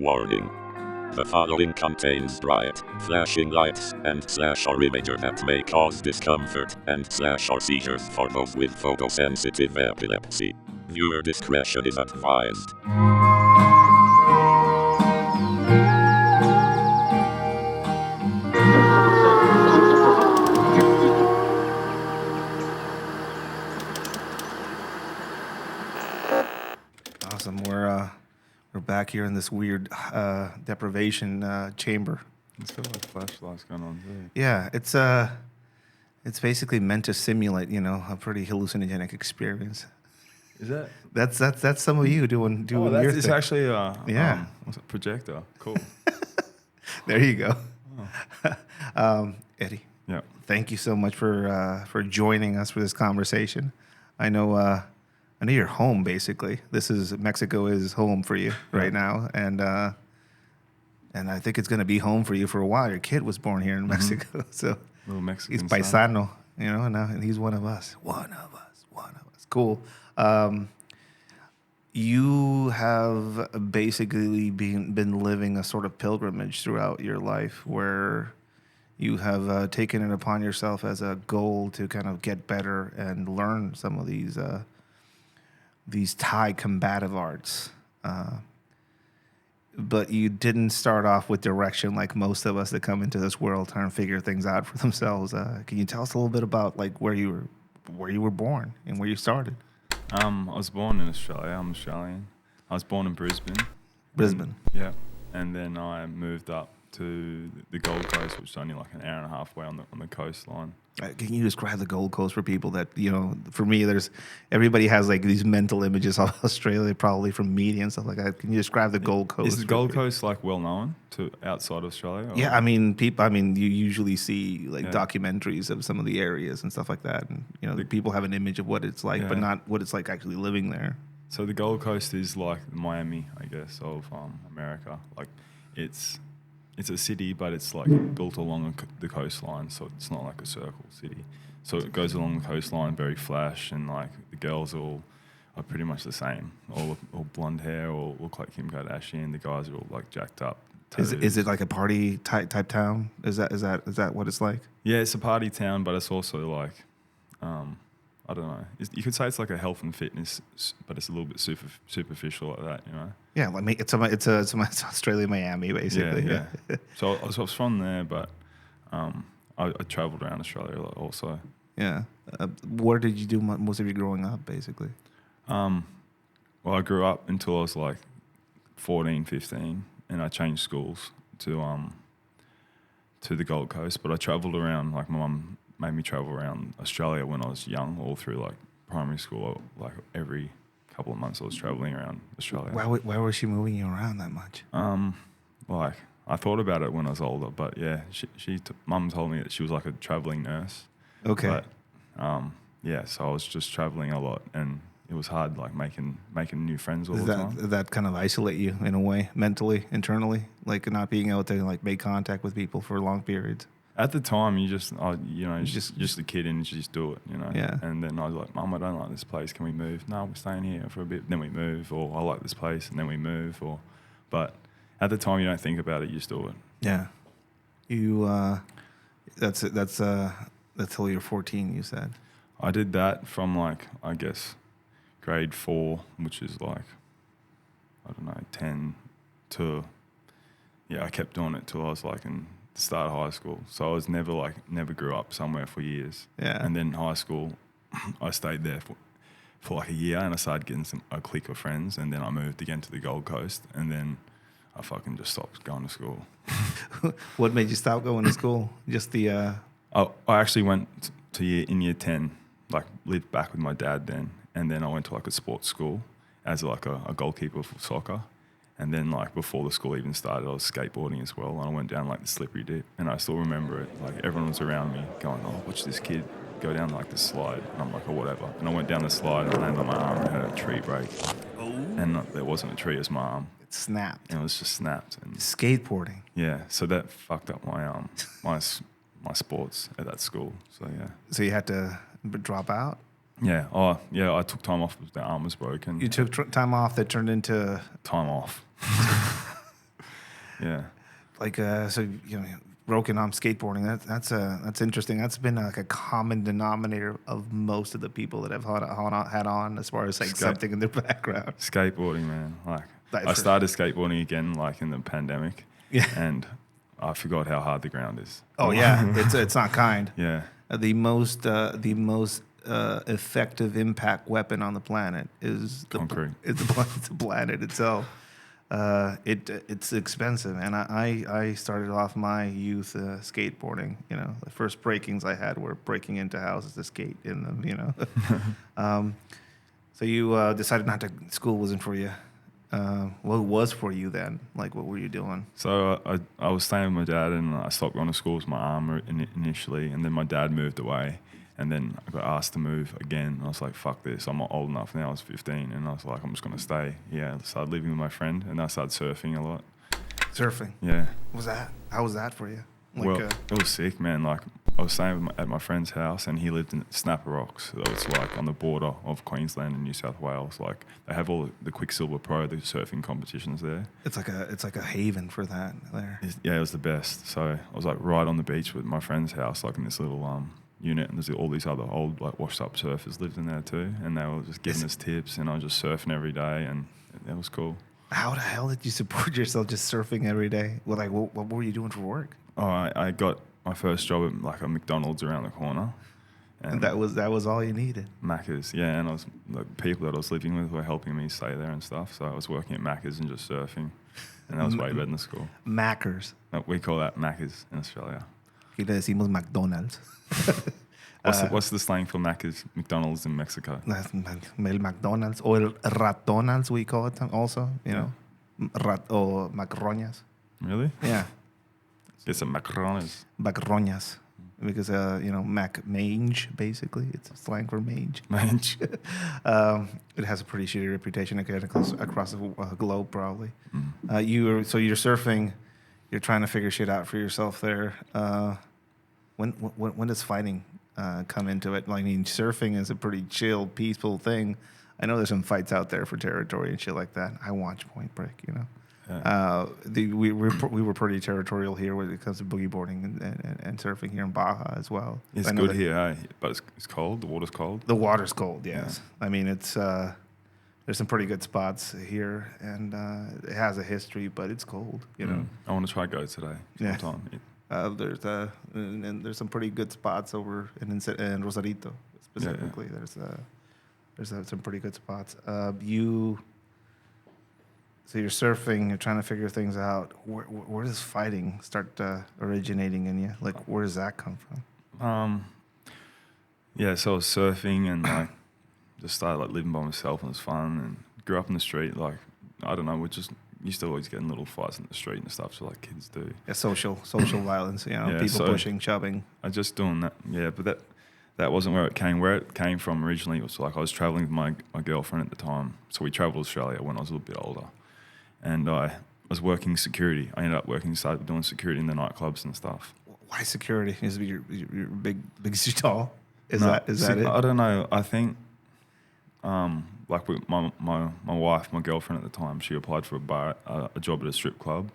Warning. The following contains bright, flashing lights and /or imagery that may cause discomfort and /or seizures for those with photosensitive epilepsy. Viewer discretion is advised. Awesome. We're back here in this weird deprivation chamber. It's got like flashlights going on too. Yeah, it's basically meant to simulate, a pretty hallucinogenic experience. Is that? That's some of you doing Oh, your it's thing. actually Yeah. what's it? Projector. Cool. There you go. Eddie, Yeah. thank you so much for joining us for this conversation. I know you're home basically. Mexico is home for you right now, and I think it's going to be home for you for a while. Your kid was born here in Mexico, so Little Mexican he's son. paisano, and he's one of us. One of us. Cool. You have basically been living a sort of pilgrimage throughout your life where you have taken it upon yourself as a goal to kind of get better and learn some of these Thai combative arts. But you didn't start off with direction like most of us that come into this world trying to figure things out for themselves. Can you tell us a little bit about like where you were born and where you started? I was born in Australia. I'm Australian. I was born in Brisbane. Brisbane. Yeah. And then I moved up to the Gold Coast, which is only like an hour and a half away on the coastline. Can you describe the Gold Coast for people that, for me, everybody has like these mental images of Australia, probably from media and stuff like that. Can you describe the Gold Coast? Is the Gold Coast like well known to outside Australia? Or? Yeah, I mean, you usually see like documentaries of some of the areas and stuff like that. And, people have an image of what it's like, but not what it's like actually living there. So the Gold Coast is like Miami, I guess, of America. Like it's a city, but it's like built along the coastline, so it's not like a circle city. So it goes along the coastline, very flash, and like the girls are pretty much the same, all blonde hair, all look like Kim Kardashian. The guys are all like jacked up. Is it like a party type town? Is that what it's like? Yeah, it's a party town, but it's also like, I don't know. You could say it's like a health and fitness, but it's a little bit superficial like that, Yeah, like it's Australia, Miami, basically. Yeah. So I was from there, but I traveled around Australia a lot also. Yeah. Where did you do most of your growing up, basically? Well, I grew up until I was like 14, 15, and I changed schools to the Gold Coast. But I traveled around. Like my mum made me travel around Australia when I was young, all through like primary school. Like every couple of months, I was traveling around Australia. Why was she moving you around that much? Like I thought about it when I was older, but yeah, Mum told me that she was like a traveling nurse. Okay. But so I was just traveling a lot, and it was hard, like making new friends all the time. Does that kind of isolate you in a way, mentally, internally, like not being able to like make contact with people for long periods? At the time, you just a kid and you just do it, Yeah. And then I was like, Mum, I don't like this place. Can we move? No, we're staying here for a bit. Then we move. Or I like this place, and then we move. But at the time, you don't think about it. You just do it. Yeah. You. That's it. That's till you're 14. You said. I did that from like, I guess, grade 4, which is like, I don't know, 10 to, I kept doing it till I was like in the start of high school. So I was never grew up somewhere for years. Yeah. And then high school, I stayed there for like a year, and I started getting a clique of friends, and then I moved again to the Gold Coast, and then I fucking just stopped going to school. What made you stop going to school? Just the... I actually went in year 10, like lived back with my dad then, and then I went to like a sports school as like a goalkeeper for soccer. And then like before the school even started, I was skateboarding as well, and I went down like the slippery dip, and I still remember it. Like everyone was around me going, "Oh, watch this kid go down like the slide," and I'm like, "Oh, whatever." And I went down the slide and landed on my arm and had a tree break. Oh. And there wasn't a tree, it was my arm. It snapped. And it was just snapped. And skateboarding. Yeah, so that fucked up my my sports at that school. So yeah. So you had to drop out? Yeah. I took time off because the arm was broken. You took time off that turned into... Time off. Yeah. Like, so, broken arm skateboarding, that's interesting. That's been like a common denominator of most of the people that I've had on as far as like something in their background. Skateboarding, man. Like, I started skateboarding again, like in the pandemic. Yeah. And I forgot how hard the ground is. Oh yeah, it's not kind. Yeah. The most effective impact weapon on the planet is concrete. It's the planet itself. It's expensive, and I started off my youth skateboarding. The first breakings I had were breaking into houses to skate in them. So you decided not to. School wasn't for you. What was for you then? Like, what were you doing? So I was staying with my dad, and I stopped going to school with my arm initially, and then my dad moved away. And then I got asked to move again. And I was like, fuck this. I'm not old enough now. I was 15. And I was like, I'm just going to stay. Yeah, I started living with my friend. And I started surfing a lot. Surfing? Yeah. How was that for you? Well, it was sick, man. Like, I was staying at my friend's house, and he lived in Snapper Rocks. So it's like on the border of Queensland and New South Wales. Like, they have all the Quicksilver Pro, the surfing competitions there. It's like a haven for that there. Yeah, it was the best. So I was like right on the beach with my friend's house, like in this little unit, and there's all these other old like washed up surfers lived in there too, and they were just giving us tips, and I was just surfing every day, and that was cool. How the hell did you support yourself just surfing every day? Well, like what were you doing for work? Oh, I got my first job at like a McDonald's around the corner, and that was all you needed. Macca's, yeah, and I was like people that I was living with were helping me stay there and stuff, so I was working at Macca's and just surfing, and that was way better than school. Maccas. We call that Macca's in Australia. Aquí le decimos McDonald's. What's the slang for Macca's, McDonald's in Mexico? El McDonald's or el ratonals, we call it also. Or macroñas. Really? Yeah. It's a macrones. Macroñas. Because, mac mange, basically. It's slang for mange. Mange. It has a pretty shitty reputation across the globe, probably. Mm. You're surfing. You're trying to figure shit out for yourself there. When does fighting come into it? I mean, surfing is a pretty chill, peaceful thing. I know there's some fights out there for territory and shit like that. I watch Point Break, Yeah. We were pretty territorial here when it comes to boogie boarding and surfing here in Baja as well. It's good here, but it's cold. The water's cold. The water's cold, yes. Yeah. I mean, it's there's some pretty good spots here, and it has a history, but it's cold. I want to try go today. Sometime. Yeah. There's some pretty good spots over in Rosarito specifically. Yeah. There's some pretty good spots. So you're surfing. You're trying to figure things out. Where does fighting start originating in you? Like, where does that come from? Yeah. So I was surfing and like just started like living by myself, and it was fun. And grew up in the street. Like, I don't know. We just used to always get in little fights in the street and stuff, so like kids do. Yeah, social violence, people pushing, shoving. I just doing that, but that wasn't where it came. Where it came from originally was like I was traveling with my girlfriend at the time, so we traveled to Australia when I was a little bit older, and I was working security. I ended up started doing security in the nightclubs and stuff. Why security? Is you're big tall? Is that it? I don't know. I think. Like my wife, my girlfriend at the time, she applied for a job at a strip club,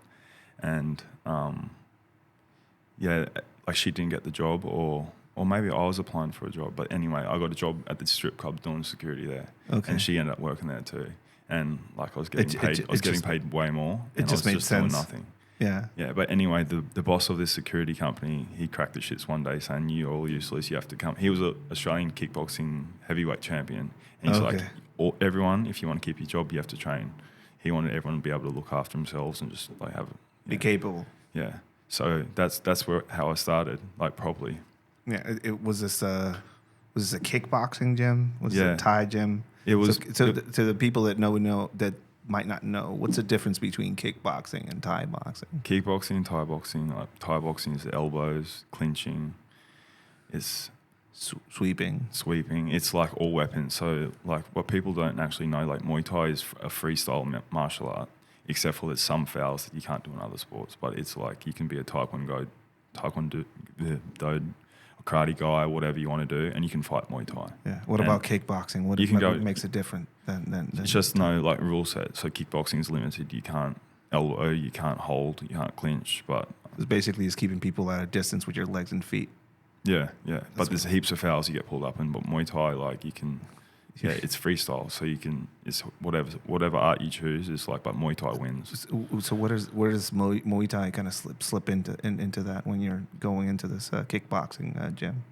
and like she didn't get the job, or maybe I was applying for a job. But anyway, I got a job at the strip club doing security there, and she ended up working there too. And like I was getting paid way more. It just made sense. Doing nothing. Yeah. Yeah, but anyway, the boss of this security company, he cracked the shits one day saying, "You're all useless. You have to come." He was an Australian kickboxing heavyweight champion, and he's like, everyone, if you want to keep your job, you have to train. He wanted everyone to be able to look after themselves and just like be capable. Yeah. So that's how I started, like properly. Yeah. It was this a kickboxing gym? Was it a Thai gym? It was. To the people that know that might not know, what's the difference between kickboxing and Thai boxing? Kickboxing and Thai boxing. Like Thai boxing is elbows, clinching. It's sweeping. It's like all weapons. So like what people don't actually know, like Muay Thai is a freestyle martial art, except for there's some fouls that you can't do in other sports. But it's like you can be a taekwondo, karate guy, whatever you want to do, and you can fight Muay Thai. Yeah. What about kickboxing? What makes it different than it's just no like rule set. So kickboxing is limited. You can't elbow, you can't hold, you can't clinch. But It's basically just keeping people at a distance with your legs and feet. yeah. But there's heaps of fouls you get pulled up in. But Muay Thai, like you can, it's freestyle, so you can. It's whatever art you choose. It's like, but Muay Thai wins. So where does Muay Thai kind of slip into that when you're going into this kickboxing gym?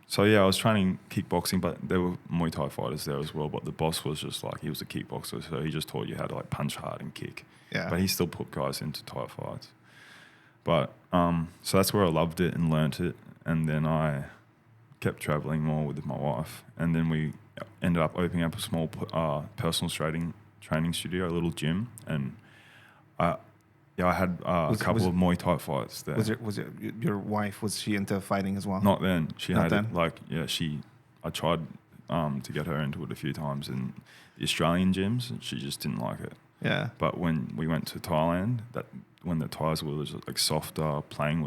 So yeah, I was training kickboxing, but there were Muay Thai fighters there as well. But the boss was just like, he was a kickboxer, so he just taught you how to like punch hard and kick. Yeah. But he still put guys into Thai fights. But so that's where I loved it and learnt it, and then I kept traveling more with my wife, and then we ended up opening up a small personal training studio, a little gym, and I had a couple of Muay Thai fights there. Was it your wife? Was she into fighting as well? Not then. She Not had then? it, like I tried to get her into it a few times in the Australian gyms, and she just didn't like it. Yeah. But when we went to Thailand, when the Thais were just like softer, playing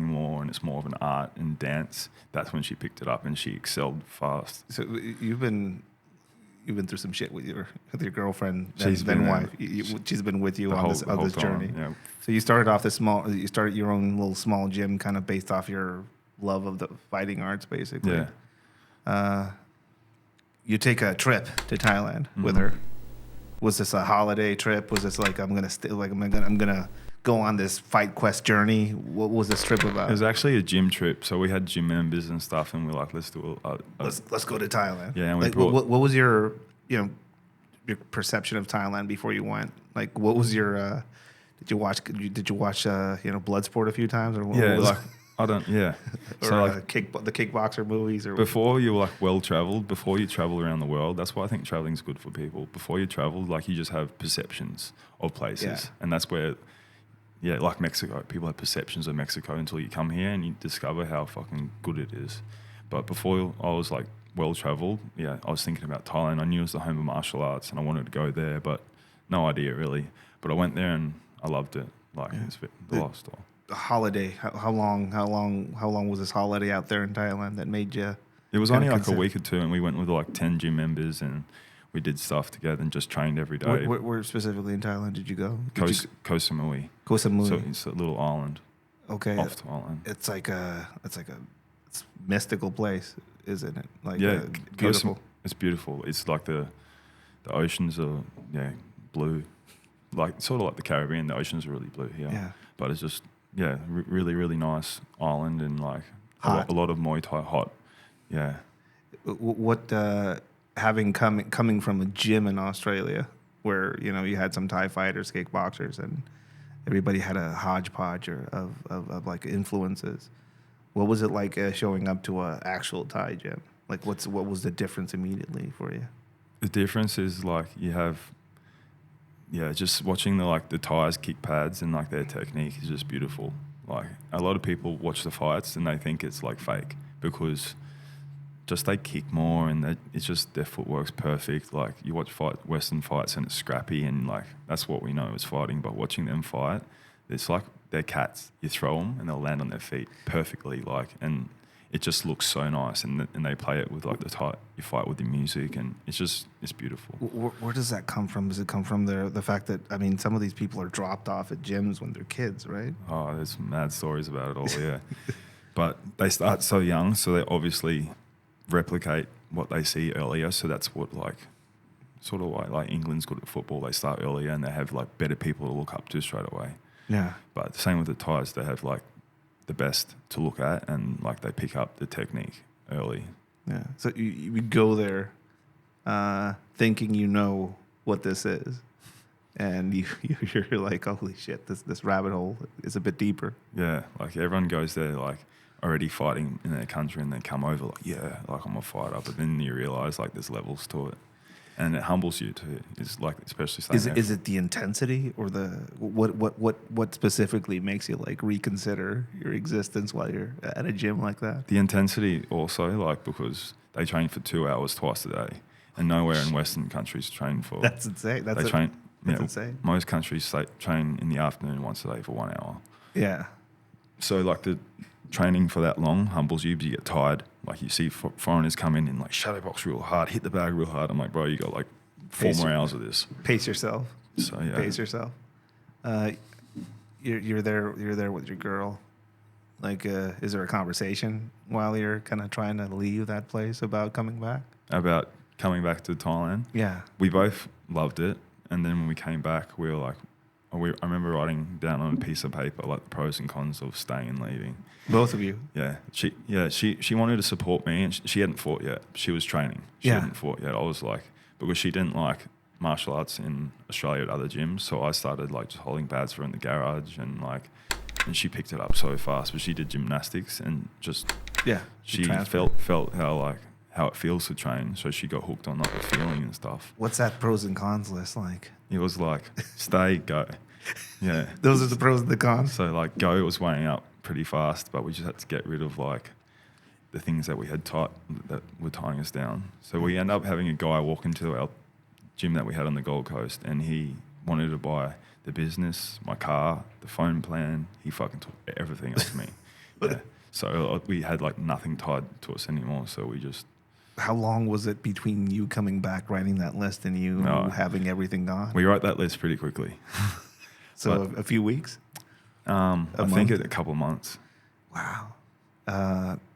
more, and it's more of an art and dance, that's when she picked it up and she excelled fast. So you've been through some shit with your girlfriend, She's then been wife. She's been with you The on this whole journey. time, yeah. So you started off you started your own little small gym, kind of based off your love of the fighting arts, basically. Yeah. You take a trip to Thailand with her. Was this a holiday trip? Was this like I'm gonna go on this fight quest journey? What was this trip about? It was actually a gym trip, so we had gym members and stuff, and we're like, let's do Let's go to Thailand. Yeah, and we like, brought- what was your perception of Thailand before you went? Like, what was your did you watch Bloodsport a few times or what yeah, was like I don't yeah. or So like the kickboxer movies or before you were like well traveled, before you travel around the world, that's why I think traveling is good for people. Before you travel, like you just have perceptions of places, Yeah. and that's where. Yeah, like Mexico. People have perceptions of Mexico until you come here and you discover how fucking good it is. But before I was like well-traveled, yeah, I was thinking about Thailand. I knew it was the home of martial arts and I wanted to go there, but no idea really. But I went there and I loved it. Like it's the lifestyle. a holiday? How long was this holiday out there in Thailand that made you? It was kinda only like consider- a week or two, and we went with like 10 gym members and we did stuff together and just trained every day. Where specifically in Thailand did you go? Koh Samui. Koh Samui. So it's a little island Okay. off Thailand. It's like a mystical place, isn't it? Like Yeah, beautiful. It's beautiful. It's like the oceans are blue, like sort of like the Caribbean. The oceans are really blue here. Yeah. But it's just really really nice island and like Hot. a lot of Muay Thai hot. Yeah. What coming from a gym in Australia where you had some Thai fighters, kickboxers, and everybody had a hodgepodge of like influences. What was it like showing up to a actual Thai gym? Like what was the difference immediately for you? The difference is like you have, just watching the Thais kick pads and like their technique is just beautiful. Like a lot of people watch the fights and they think it's like fake because just they kick more and it's just their footwork's perfect. Like you watch Western fights and it's scrappy and like that's what we know is fighting. But watching them fight, it's like they're cats. You throw them and they'll land on their feet perfectly. Like and it just looks so nice, and they play it with like you fight with the music, and it's beautiful. Where does that come from? Does it come from the fact that some of these people are dropped off at gyms when they're kids, right? Oh, there's mad stories about it all, yeah. But they start so young, so they obviously replicate what they see earlier. So that's what sort of like England's good at football. They start earlier and they have like better people to look up to straight away. Yeah. But the same with the Thais, they have like the best to look at and like they pick up the technique early. Yeah. So you go there thinking you know what this is, and you're like, holy shit, this rabbit hole is a bit deeper. Yeah, like everyone goes there like already fighting in their country and they come over like I'm a fighter, but then you realise like there's levels to it. And it humbles you too. It's like especially is it the intensity or the what specifically makes you like reconsider your existence while you're at a gym like that? The intensity also, like because they train for 2 hours twice a day, and nowhere in Western countries train for. That's insane. That's insane. Most countries train in the afternoon once a day for 1 hour. Yeah. So like the training for that long humbles you, but you get tired. Like you see foreigners come in and like shadow box real hard, hit the bag real hard. I'm like, bro, you got like 4 more hours of this. Pace yourself. So yeah. Pace yourself. You're there with your girl. Like, is there a conversation while you're kind of trying to leave that place about coming back? About coming back to Thailand. Yeah. We both loved it, and then when we came back, we were like, I remember writing down on a piece of paper like the pros and cons of staying and leaving. Both of you. Yeah, she wanted to support me, and she hadn't fought yet. She was training. She hadn't fought yet. I was like, because she didn't like martial arts in Australia at other gyms, so I started like just holding pads for her in the garage, and she picked it up so fast. But she did gymnastics, and just she felt how it feels to train, so she got hooked on like the feeling and stuff. What's that pros and cons list like? It was like stay, go. Yeah. Those are the pros and the cons. So like go was weighing up pretty fast, but we just had to get rid of like the things that we had that were tying us down. So we ended up having a guy walk into our gym that we had on the Gold Coast, and he wanted to buy the business, my car, the phone plan. He fucking took everything off me. Yeah. So we had like nothing tied to us anymore. So we just. How long was it between you coming back, writing that list, and you having everything gone? We wrote that list pretty quickly. So a few weeks? I think a couple of months. Wow.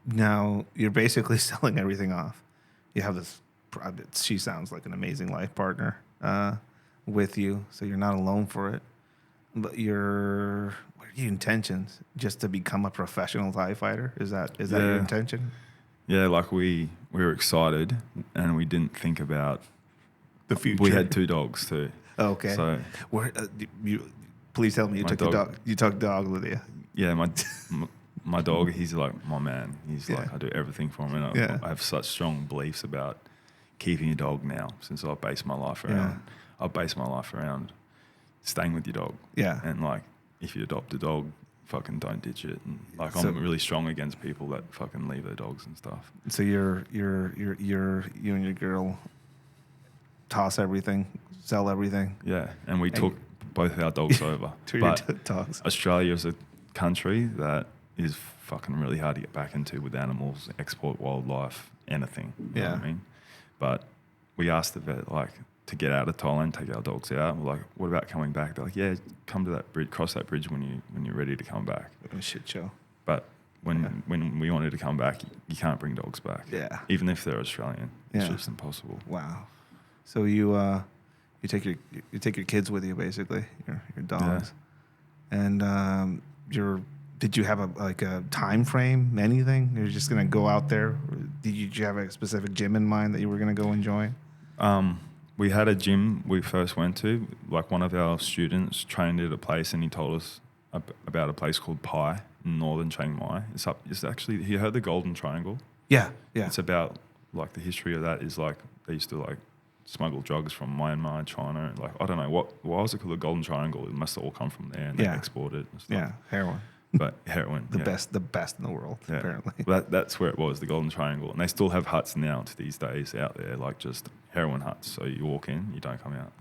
Now you're basically selling everything off. You have this. She sounds like an amazing life partner with you, so you're not alone for it. But what are your intentions? Just to become a professional Thai fighter? Is that your intention? Yeah, like we were excited, and we didn't think about the future. We had 2 dogs too. Okay. So please tell me you took the dog. You took dogs with you. Yeah, my dog. He's like my man. He's like I do everything for him, and I have such strong beliefs about keeping a dog now. Since I base my life around staying with your dog. Yeah, and like if you adopt a dog, fucking don't ditch it. And like I'm really strong against people that fucking leave their dogs and stuff. So you and your girl toss everything, sell everything. Yeah, and we took both our dogs over. But dogs. Australia is a country that is fucking really hard to get back into with animals, export wildlife, anything. You know what I mean? But we asked the vet like to get out of Thailand, take our dogs out. We're like, what about coming back? They're like, yeah, come to that bridge, cross that bridge when you're ready to come back. A shit show. But when we wanted to come back, you can't bring dogs back. Yeah. Even if they're Australian, it's just impossible. Wow. So you take your kids with you basically, your dogs, and did you have a time frame? Anything? You're just gonna go out there? Did you have a specific gym in mind that you were gonna go and join? We had a gym we first went to. Like one of our students trained at a place, and he told us about a place called Pai in northern Chiang Mai. It's actually, you heard the Golden Triangle? Yeah. It's about like the history of that is like they used to like smuggle drugs from Myanmar, China. Like I don't know why was it called the Golden Triangle? It must have all come from there, and they exported it and stuff. Yeah, heroin. But heroin, the best in the world, apparently. Well, that's where it was, the Golden Triangle, and they still have huts now to these days out there, like just heroin huts. So you walk in, you don't come out,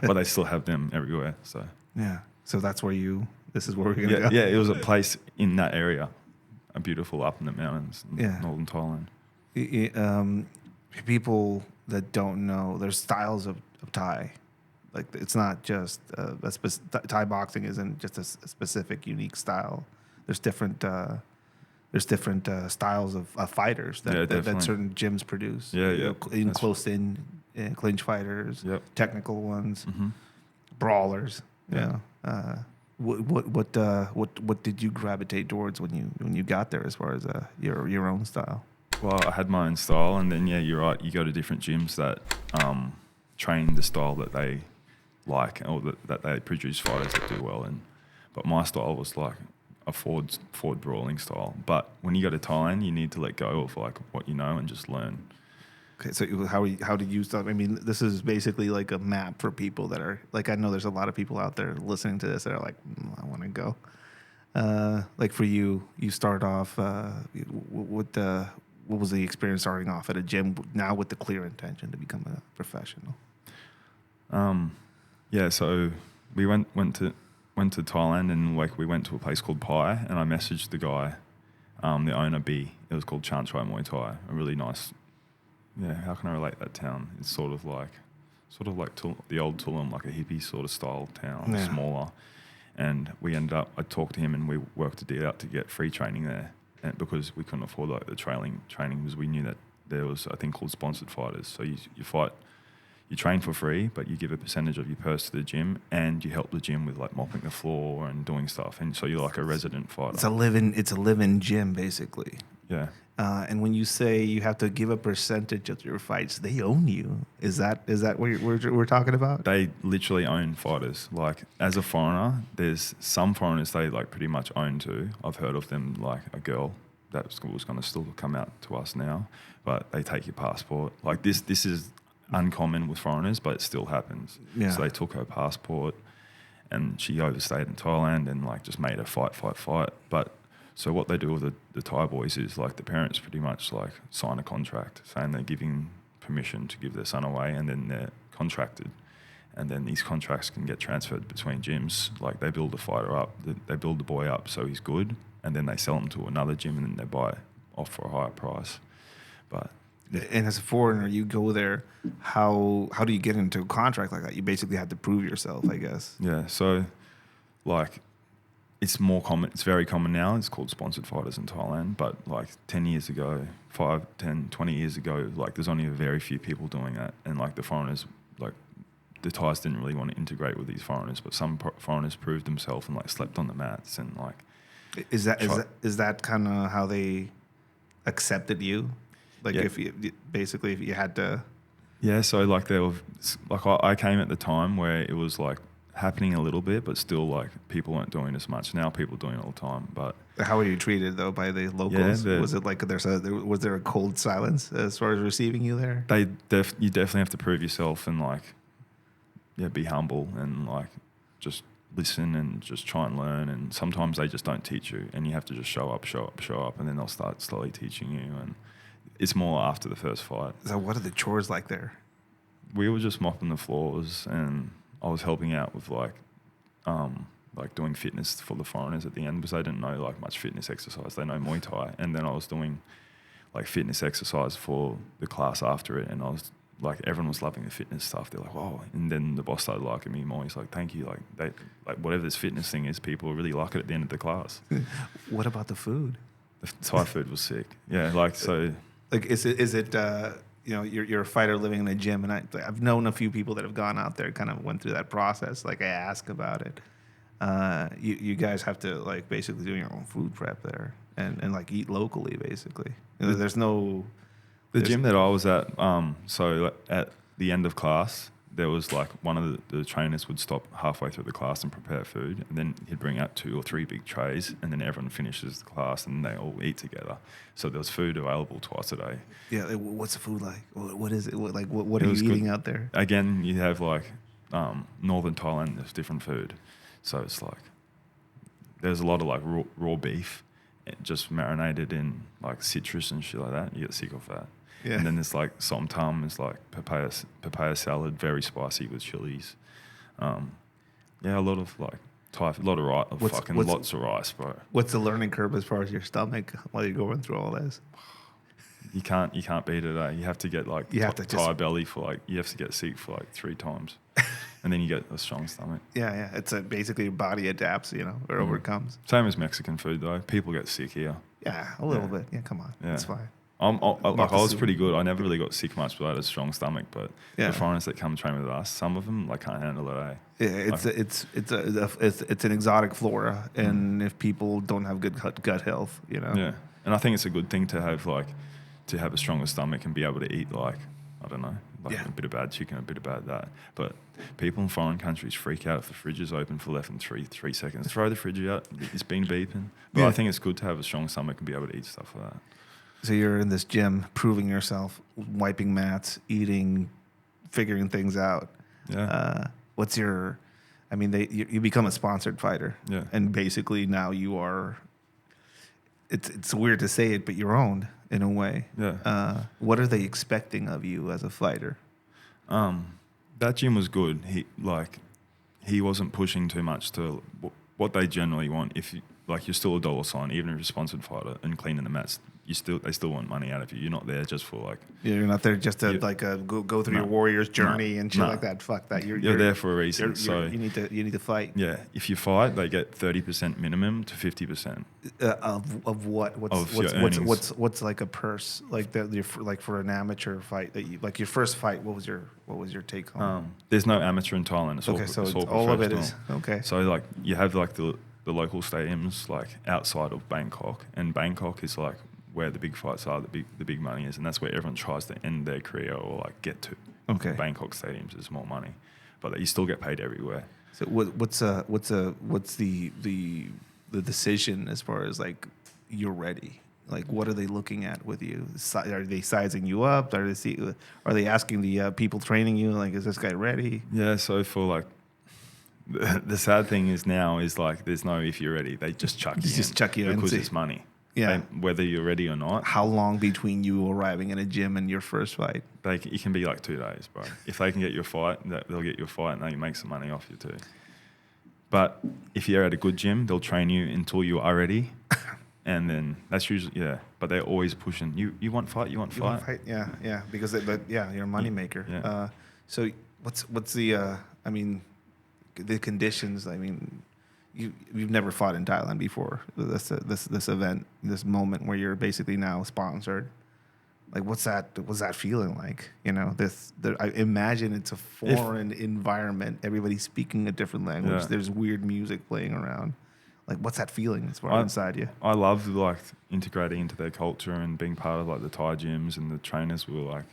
but they still have them everywhere. So so that's where this is where we're gonna go. Yeah, it was a place in that area, a beautiful up in the mountains, in northern Thailand. People that don't know, there's styles of Thai. Like it's not just Thai boxing isn't just a specific unique style. There's different styles of fighters that certain gyms produce. In close in clinch fighters, technical ones, brawlers. What did you gravitate towards when you got there as far as your own style? Well, I had my own style, and then you're right. You go to different gyms that train the style that they like, or that they produce fighters that do well in. But my style was like a forward brawling style. But when you go to Thailand, you need to let go of like what you know and just learn. Okay, so how did you start? I mean, this is basically like a map for people that are like, I know there's a lot of people out there listening to this that are like, I want to go. Like for you start off what was the experience starting off at a gym now with the clear intention to become a professional? So we went to Thailand, and like we went to a place called Pai, and I messaged the guy, the owner B. It was called Thai Muay Thai, a really nice. Yeah, how can I relate that town? It's sort of like the old Tulum, like a hippie sort of style town, smaller. and I talked to him and we worked a deal out to get free training there, and because we couldn't afford like the training because we knew that there was a thing called sponsored fighters. So you fight, you train for free, but you give a percentage of your purse to the gym, and you help the gym with like mopping the floor and doing stuff. And so you're like a resident fighter. It's a live-in gym basically. Yeah. And when you say you have to give a percentage of your fights, they own you. Is that what we're talking about? They literally own fighters. Like as a foreigner, there's some foreigners they like pretty much own too. I've heard of them, like a girl that was going to still come out to us now, but they take your passport. Like this is uncommon with foreigners, but it still happens. Yeah. So they took her passport, and she overstayed in Thailand and like just made her fight. But so what they do with the Thai boys is like the parents pretty much like sign a contract saying they're giving permission to give their son away, and then they're contracted. And then these contracts can get transferred between gyms. Like they build the fighter up, they build the boy up so he's good, and then they sell him to another gym and then they buy off for a higher price. But and as a foreigner, you go there. How do you get into a contract like that? You basically have to prove yourself, I guess. Yeah, so like it's more common. It's very common now. It's called sponsored fighters in Thailand. But like 10 years ago, 5, 10, 20 years ago, like there's only a very few people doing that. And like the foreigners, like the Thais didn't really want to integrate with these foreigners, but some foreigners proved themselves and like slept on the mats and like. Is that kind of how they accepted you? Like yeah. if you had to. Yeah, so like I came at the time where it was like happening a little bit, but still like people weren't doing as much. Now people are doing it all the time. But how were you treated though by the locals? Yeah, was it like was there a cold silence as far as receiving you there? You definitely have to prove yourself and like be humble and like just listen and just try and learn. And sometimes they just don't teach you, and you have to just show up, and then they'll start slowly teaching you. And it's more after the first fight. So what are the chores like there? We were just mopping the floors, and I was helping out with like doing fitness for the foreigners at the end, because they didn't know like much fitness exercise. They know Muay Thai, and then I was doing like fitness exercise for the class after it, and I was like, everyone was loving the fitness stuff. They're like, wow. And then the boss started liking me more. He's like, thank you. Like whatever this fitness thing is, people really like it at the end of the class. What about the food? The Thai food was sick. Yeah, like so. Like is it you're a fighter living in a gym, and I've known a few people that have gone out there, kind of went through that process. Like I ask about it. You guys have to like basically do your own food prep there and like eat locally basically. There's no. The gym that I was at, so at the end of class, there was like one of the trainers would stop halfway through the class and prepare food, and then he'd bring out 2 or 3 big trays, and then everyone finishes the class and they all eat together. So there was food available twice a day. Yeah, what's the food like? What is it? What are you eating out there? Again, you have like northern Thailand, there's different food. So it's like, there's a lot of like raw beef, just marinated in like citrus and shit like that. You get sick of that. Yeah. And then there's like som tam, it's like papaya salad, very spicy with chilies. A lot of like Thai, a lot of rice, lots of rice, bro. What's the learning curve as far as your stomach while you're going through all this? You can't beat it. You have to get like Thai belly for like, you have to get sick for like 3 times, and then you get a strong stomach. Yeah. It's basically your body adapts, or overcomes. Same as Mexican food though. People get sick here. Yeah, a little bit. Yeah, come on, it's fine. I was pretty good. I never really got sick much, but I had a strong stomach. But the foreigners that come train with us, some of them like can't handle it. Yeah, it's an exotic flora, and if people don't have good gut health, Yeah, and I think it's a good thing to have a stronger stomach and be able to eat like, I don't know, a bit of bad chicken, a bit of bad that. But people in foreign countries freak out if the fridge is open for less than 3 seconds. Throw the fridge out. It's been beeping. But I think it's good to have a strong stomach and be able to eat stuff like that. So you're in this gym, proving yourself, wiping mats, eating, figuring things out. Yeah. You become a sponsored fighter. Yeah. And basically now you are. It's weird to say it, but you're owned in a way. Yeah. What are they expecting of you as a fighter? That gym was good. He wasn't pushing too much to what they generally want. If you, like you're still a dollar sign, even if you're a sponsored fighter and cleaning the mats. They still want money out of you. You're not there just for like. Yeah, you're not there just to go through your warrior's journey and shit like that. Fuck that. You're there for a reason. You need to fight. Yeah, if you fight, they get 30% minimum to 50% of what? What's like a purse like that? Like for an amateur fight that you like your first fight. What was your take home? There's no amateur in Thailand. It's all of it is okay. So like you have like the local stadiums like outside of Bangkok, and Bangkok is like where the big fights are, the big money is, and that's where everyone tries to end their career or like get to. Okay. Bangkok stadiums is more money, but you still get paid everywhere. So what's the decision as far as like you're ready? Like what are they looking at with you? Are they sizing you up? Are they asking the people training you like, is this guy ready? Yeah. So for like. The sad thing is now is like there's no if you're ready. They just chuck you in because it's money. Yeah. Whether you're ready or not. How long between you arriving in a gym and your first fight? It can be like 2 days, bro. If they can get you a fight, they'll get you a fight and they make some money off you too. But if you're at a good gym, they'll train you until you are ready. And then that's usually, But they're always pushing. You want fight? You want fight? Yeah. Because you're a money maker. Yeah. So what's the, the conditions? I mean, you've never fought in Thailand before. This event, this moment where you're basically now sponsored. Like, what's that feeling like? You know, I imagine it's a foreign environment. Everybody's speaking a different language. Yeah. There's weird music playing around. Like, what's that feeling as far inside you? I love like integrating into their culture and being part of like the Thai gyms, and the trainers were like.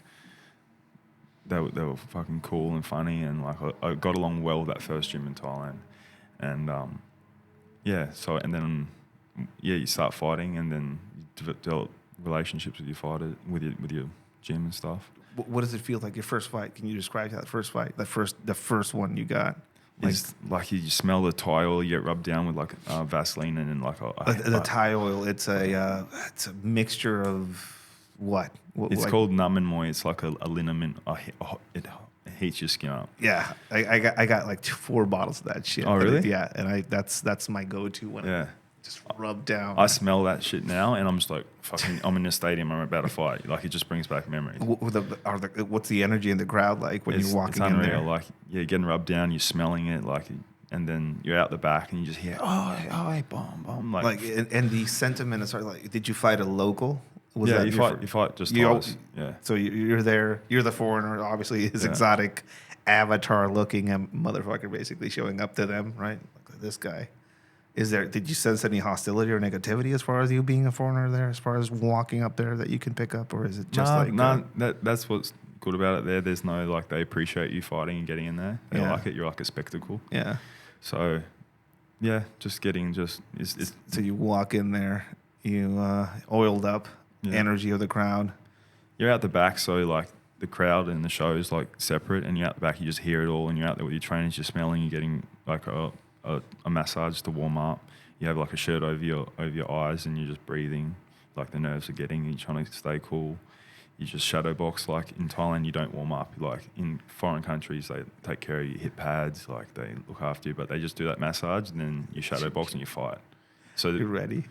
They were fucking cool and funny, and like I got along well with that first gym in Thailand, and you start fighting, and then you develop relationships with your fighter, with your gym and stuff. What does it feel like your first fight? Can you describe that first fight, the first one you got? It's like you smell the Thai oil, you get rubbed down with like Vaseline and then like the Thai oil. It's a mixture of. What? It's called Naman. It's like a liniment. It heats your skin up. Yeah, I got like 4 bottles of that shit. Oh really? Yeah, and that's my go-to when I just rub down. I smell that shit now, and I'm just like fucking. I'm in the stadium. I'm about to fight. Like it just brings back memories. What's the energy in the crowd like when you're walking in there? Like getting rubbed down. You're smelling it like. And then you're out the back and you just hear, hey, bomb. Like and the sentiment is sort of like, did you fight a local? You fight just Thais. Yeah. So you're there. You're the foreigner. Obviously, his exotic avatar-looking motherfucker basically showing up to them, right? Like this guy. Did you sense any hostility or negativity as far as you being a foreigner there? As far as walking up there that you can pick up, or is it just that's what's good about it. There's no like they appreciate you fighting and getting in there. They like it. You're like a spectacle. Yeah. So, just getting So you walk in there, you oiled up. Energy of the crowd. You're out the back, so like the crowd and the show is like separate, and you're out the back, you just hear it all, and you're out there with your trainers, you're smelling, you're getting like a massage to warm up. You have like a shirt over your eyes, and you're just breathing, like the nerves are getting, you're trying to stay cool. You just shadow box. Like in Thailand, you don't warm up. Like in foreign countries, they take care of your hip pads, like they look after you, but they just do that massage, and then you shadow box and you fight. So you're ready.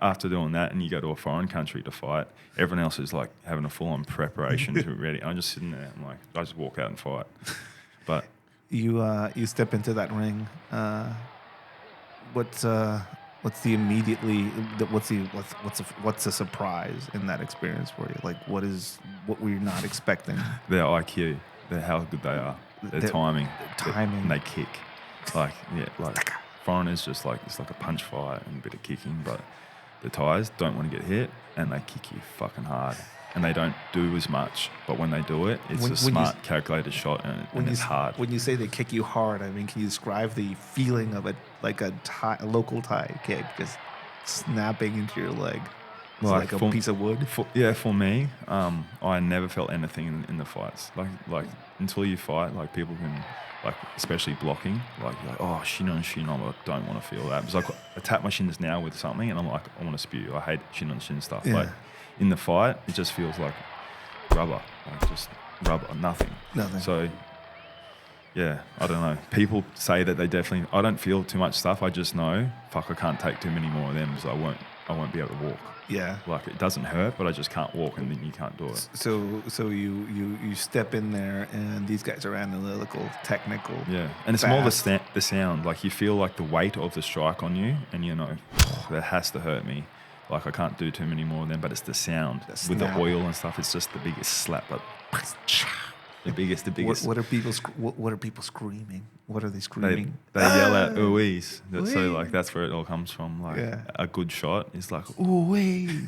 After doing that and you go to a foreign country to fight, everyone else is like having a full-on preparation to be ready. I'm just sitting there. I'm like, I just walk out and fight. But you step into that ring. What's the surprise in that experience for you? Like what were you not expecting? Their IQ, how good they are, their timing, and they kick. Like foreigners just like it's like a punch fight and a bit of kicking, but the Thais don't want to get hit and they kick you fucking hard. And they don't do as much, but when they do it, it's a smart, calculated shot, and it's hard. When you say they kick you hard, I mean, can you describe the feeling of it, like a local Thai kick, just snapping into your leg? It's like a piece of wood? For me, I never felt anything in the fights. Like until you fight, like people can, like especially blocking, like you're like, oh, shin on shin, I don't want to feel that. Because I tap my shins now with something, and I'm like, I want to spew. I hate shin on shin stuff. Yeah. Like, in the fight, it just feels like rubber, like just rubber, nothing. Nothing. So, yeah, I don't know. People say that they definitely. I don't feel too much stuff. I just know, fuck, I can't take too many more of them because I won't be able to walk. Yeah. Like it doesn't hurt, but I just can't walk, and then you can't do it. So you step in there, and these guys are analytical, technical. Yeah, and it's fast. more the sound. Like you feel like the weight of the strike on you, and you know that has to hurt me. Like I can't do too many more of them, but it's the sound with the oil and stuff. It's just the biggest slap, but the biggest. What are people? What are people screaming? What are they screaming? They yell out ooh-ees. So like that's where it all comes from. Like a good shot is like ooh-wee.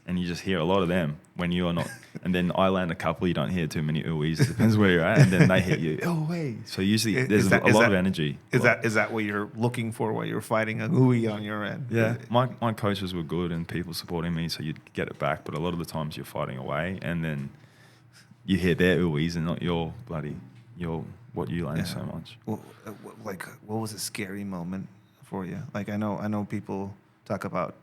And you just hear a lot of them when you are not. And then I land a couple, you don't hear too many ooh-wees. It depends where you're at. And then they hit you. Ooh-wee. So usually there's a lot of energy. Is that what you're looking for while you're fighting a ooh-wee on your end? Yeah. My coaches were good and people supporting me, so you'd get it back. But a lot of the times you're fighting away and then you hear their ooh-wees and not your what you land so much. Well, what was a scary moment for you? Like I know people talk about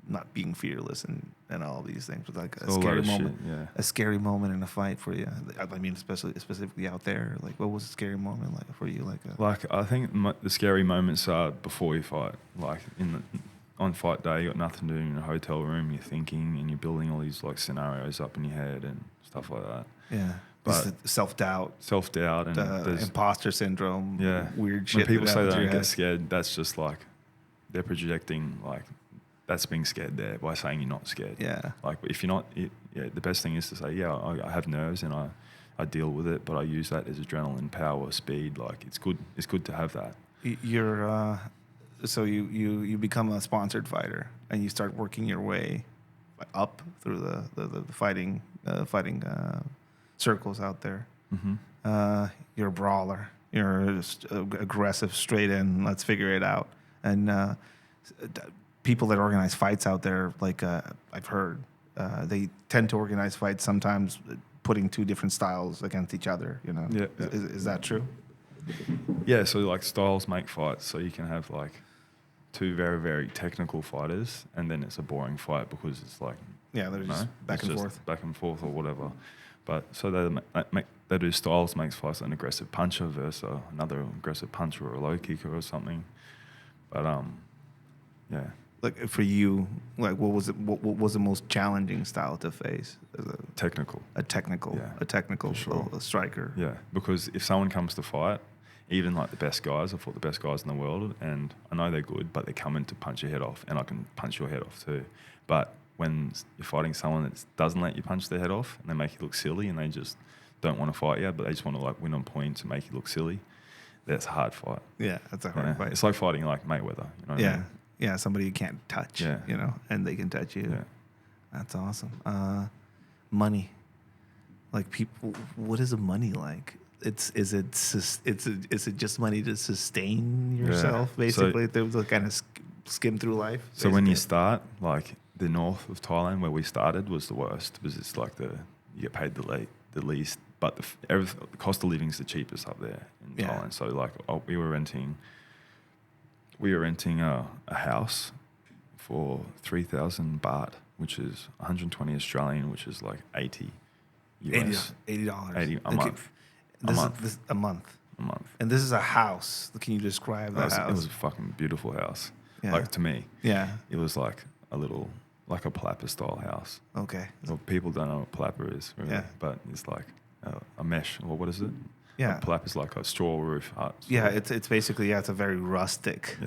not being fearless and all these things, but like a scary moment, a scary moment in a fight for you. I mean, specifically out there. Like, what was a scary moment like for you? Like I think the scary moments are before you fight. Like on fight day, you got nothing to do in a hotel room. You're thinking and you're building all these like scenarios up in your head and stuff like that. Yeah. But self-doubt and the imposter syndrome. Yeah. Weird shit. When people say they don't get scared, that's just like they're projecting like. That's being scared there by saying you're not scared. Yeah. Like if you're not, the best thing is to say, yeah, I have nerves and I deal with it, but I use that as adrenaline, power, speed. Like it's good. It's good to have that. You're so you become a sponsored fighter and you start working your way up through the fighting circles out there. Mm-hmm. You're a brawler. You're just aggressive, straight in. Let's figure it out. And people that organize fights out there, like I've heard, they tend to organize fights sometimes putting two different styles against each other. You know, is that true? Yeah. So like styles make fights. So you can have like two very very technical fighters, and then it's a boring fight because it's like they're just back and forth or whatever. But so they do styles makes fights an aggressive puncher versus another aggressive puncher or a low kicker or something. But yeah. Like for you, like what was the most challenging style to face? Technical. A technical sure. Striker. Yeah, because if someone comes to fight, even like the best guys, I've fought the best guys in the world, and I know they're good, but they come in to punch your head off, and I can punch your head off too. But when you're fighting someone that doesn't let you punch their head off, and they make you look silly, and they just don't want to fight you, but they just want to like win on points and make you look silly, that's a hard fight. Yeah, that's a hard fight. It's like fighting like Mayweather. You know what I mean? Yeah, somebody you can't touch, you know, and they can touch you. Yeah. That's awesome. Money, like people, what is the money like? Is it just money to sustain yourself, basically, to kind of skim through life? So when you start, like the north of Thailand where we started was the worst because it's like you get paid the least, but the cost of living is the cheapest up there in Thailand. So like we were renting a house for 3,000 baht, which is 120 Australian, which is like 80 US. $80. A month. And this is a house. Can you describe the house? It was a fucking beautiful house. Yeah. Like to me. Yeah. It was like a little, like a palapa style house. Okay. Well, people don't know what palapa is, really, but it's like a mesh. Well, what is it? Yeah, a palapa is like a straw roof hut. Yeah, it's basically it's a very rustic,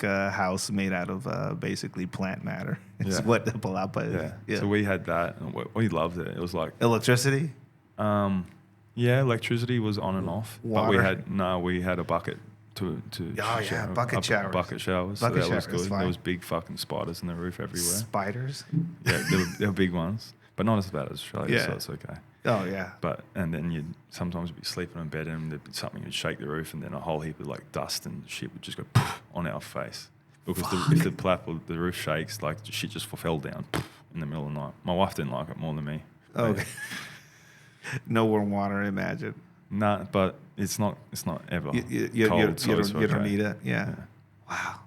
house made out of basically plant matter. It's what the palapa is. Yeah. So we had that, and we loved it. It was like electricity. Electricity was on and off. Water? But we had a bucket to bucket showers. Bucket showers. So that was good. There was big fucking spiders in the roof everywhere. Spiders? Yeah, there were big ones, but not as bad as Australia, so it's okay. Oh yeah. And then you'd sometimes be sleeping in bed and there'd be something would shake the roof and then a whole heap of like dust and shit would just go on our face. Because if the flap or the roof shakes, like shit just fell down in the middle of the night. My wife didn't like it more than me. Okay. No warm water, imagine. Nah, but it's not ever cold. You don't need it. Yeah. Wow.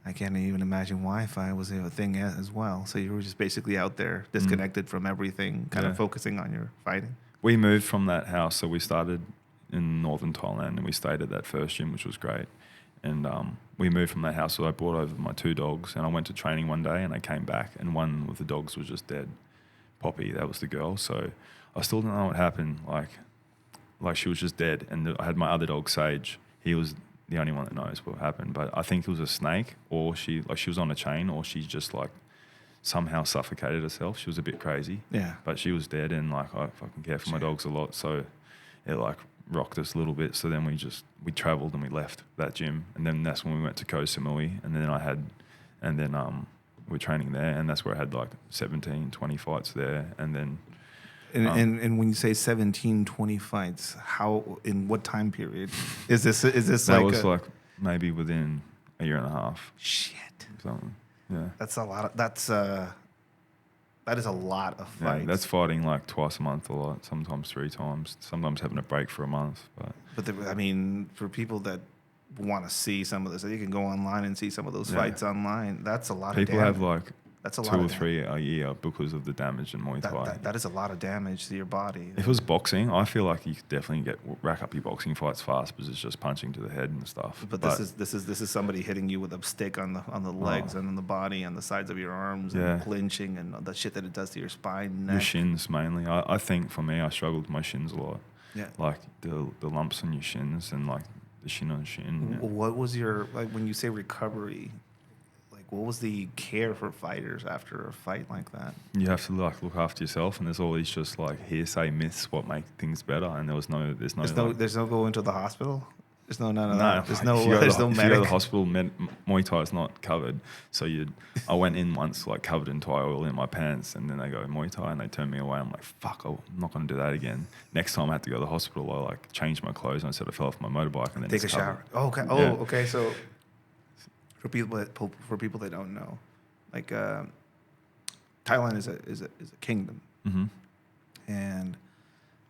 I can't even imagine Wi-Fi was a thing as well. So you were just basically out there, disconnected from everything, kind of focusing on your fighting. We moved from that house, so we started in northern Thailand, and we stayed at that first gym, which was great. And we moved from that house, so I brought over my 2 dogs, and I went to training one day, and I came back, and one of the dogs was just dead. Poppy, that was the girl. So I still don't know what happened. Like she was just dead, and I had my other dog, Sage. He was the only one that knows what happened. But I think it was a snake, or she was on a chain, or she just like somehow suffocated herself. She was a bit crazy. Yeah. But she was dead, and like I fucking care for my dogs a lot, so it like rocked us a little bit. So then we travelled and we left that gym, and then that's when we went to Koh Samui, and then we're training there, and that's where I had like 17, 20 fights there, and then. And when you say 17, 20 fights, how in what time period is this? That was like maybe within a year and a half. Shit. Something. Yeah. That's a lot. That is a lot of fights. Yeah, that's fighting like twice a month, a lot. Sometimes 3 times. Sometimes having a break for a month. But I mean, for people that want to see some of this, you can go online and see some of those fights online. That's a lot. People of damage. have like that's a 2 lot or of 3 a year because of the damage in Muay Thai. That is a lot of damage to your body. If it was boxing, I feel like you could definitely rack up your boxing fights fast because it's just punching to the head and stuff. But this is somebody hitting you with a stick on the legs and on the body and the sides of your arms and clinching and the shit that it does to your spine, neck. Your shins mainly. I think for me, I struggled with my shins a lot. Yeah. Like the lumps on your shins and like the shin on shin. Yeah. What was your, like when you say recovery, like what was the care for fighters after a fight like that? You have to like look after yourself, and there's all these just like hearsay myths what make things better, and there's no going to the hospital. There's none of no, that. There's like, no if you medic. go to the hospital, Muay Thai is not covered. So I went in once like covered in Thai oil in my pants, and then they go Muay Thai, and they turn me away. I'm like, fuck, I'm not going to do that again. Next time I had to go to the hospital, I like changed my clothes, and I said I fell off my motorbike, and then take a shower. Oh, okay. Oh, yeah. Okay. So for people that don't know, like Thailand is a kingdom, and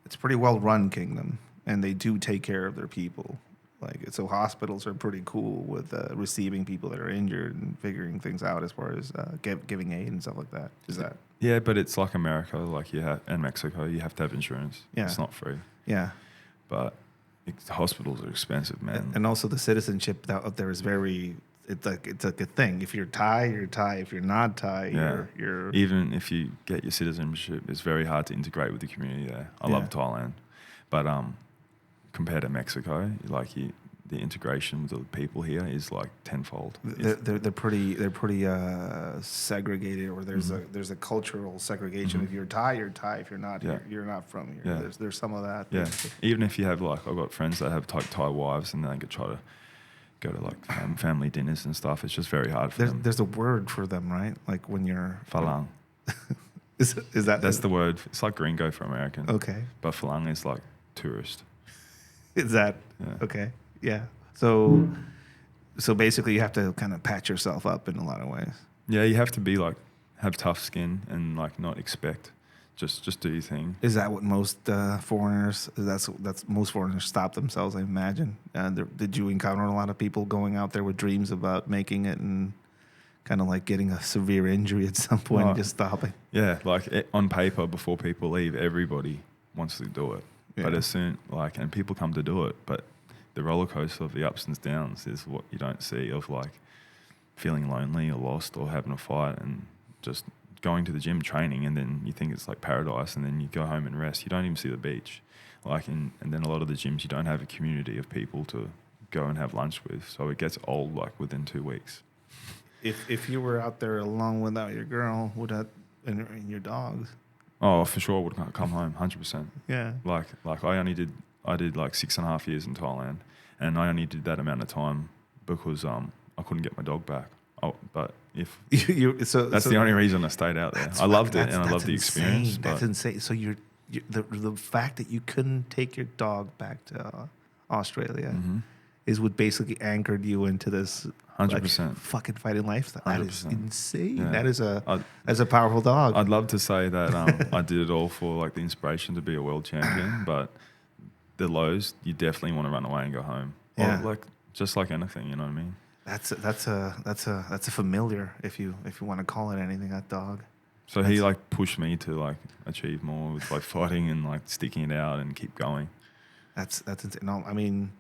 it's a pretty well run kingdom, and they do take care of their people. Like, so hospitals are pretty cool with receiving people that are injured and figuring things out as far as giving aid and stuff like that. Is that? Yeah, but it's like America, like and Mexico, you have to have insurance. Yeah. It's not free. Yeah. But hospitals are expensive, man. And also the citizenship out there is very, it's like a thing. If you're Thai, you're Thai. If you're not Thai, you're... Even if you get your citizenship, it's very hard to integrate with the community there. I love Thailand. But compared to Mexico, like the integration with the people here is like tenfold. They're pretty segregated, or there's a cultural segregation. If you're Thai, you're Thai. If you're not, you're not from here. Yeah. There's some of that. Yeah. Even if you have like, I've got friends that have Thai wives, and they could try to go to like family dinners and stuff. It's just very hard for them. There's a word for them, right? Like when you're falang. Is that? That's the word. It's like gringo for American. Okay. But falang is like tourist. Is that okay? Yeah. So basically, you have to kind of patch yourself up in a lot of ways. Yeah, you have to be like have tough skin and like not expect. Just do your thing. Is that what most foreigners? That's most foreigners stop themselves, I imagine. Did you encounter a lot of people going out there with dreams about making it and kind of like getting a severe injury at some point and just stopping? Yeah, like on paper, before people leave, everybody wants to do it. Yeah. But as soon and people come to do it, but the roller coaster of the ups and downs is what you don't see, of like feeling lonely or lost or having a fight and just going to the gym training, and then you think it's like paradise, and then you go home and rest. You don't even see the beach. And then a lot of the gyms, you don't have a community of people to go and have lunch with. So it gets old like within 2 weeks. If you were out there alone without your girl, and your dogs? Oh, for sure, I would come home 100%. Yeah. Like I did like 6.5 years in Thailand, and I only did that amount of time because I couldn't get my dog back. Oh, but if that's the only reason I stayed out there. I loved it, and I loved the experience. That's insane. So the fact that you couldn't take your dog back to Australia is what basically anchored you into this 100% fucking fighting lifestyle. 100%. That is insane. Yeah. That is a powerful dog. I'd love to say that I did it all for like the inspiration to be a world champion, but the lows, you definitely want to run away and go home. Yeah. Or just like anything, you know what I mean? That's a familiar, if you want to call it anything, that dog. So he like pushed me to like achieve more with like fighting and like sticking it out and keep going. That's insane. No, I mean,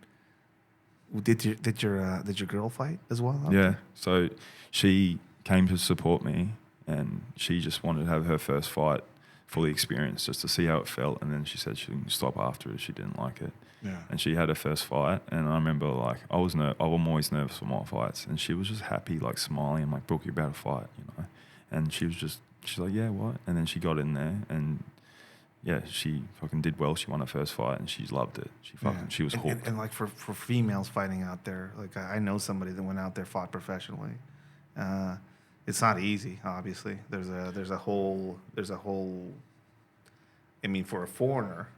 did your girl fight as well? Yeah. So she came to support me, and she just wanted to have her first fight fully experienced just to see how it felt. And then she said she didn't stop after it. She didn't like it. Yeah. And she had her first fight, and I remember like I'm always nervous for my fights, and she was just happy, like smiling. I'm like, Brooke, you're about to fight, you know. And she's like, yeah, what? And then she got in there, and yeah, she fucking did well. She won her first fight, and she loved it. She was hooked. And like for females fighting out there, like I know somebody that went out there, fought professionally. It's not easy, obviously. There's a whole. I mean, for a foreigner,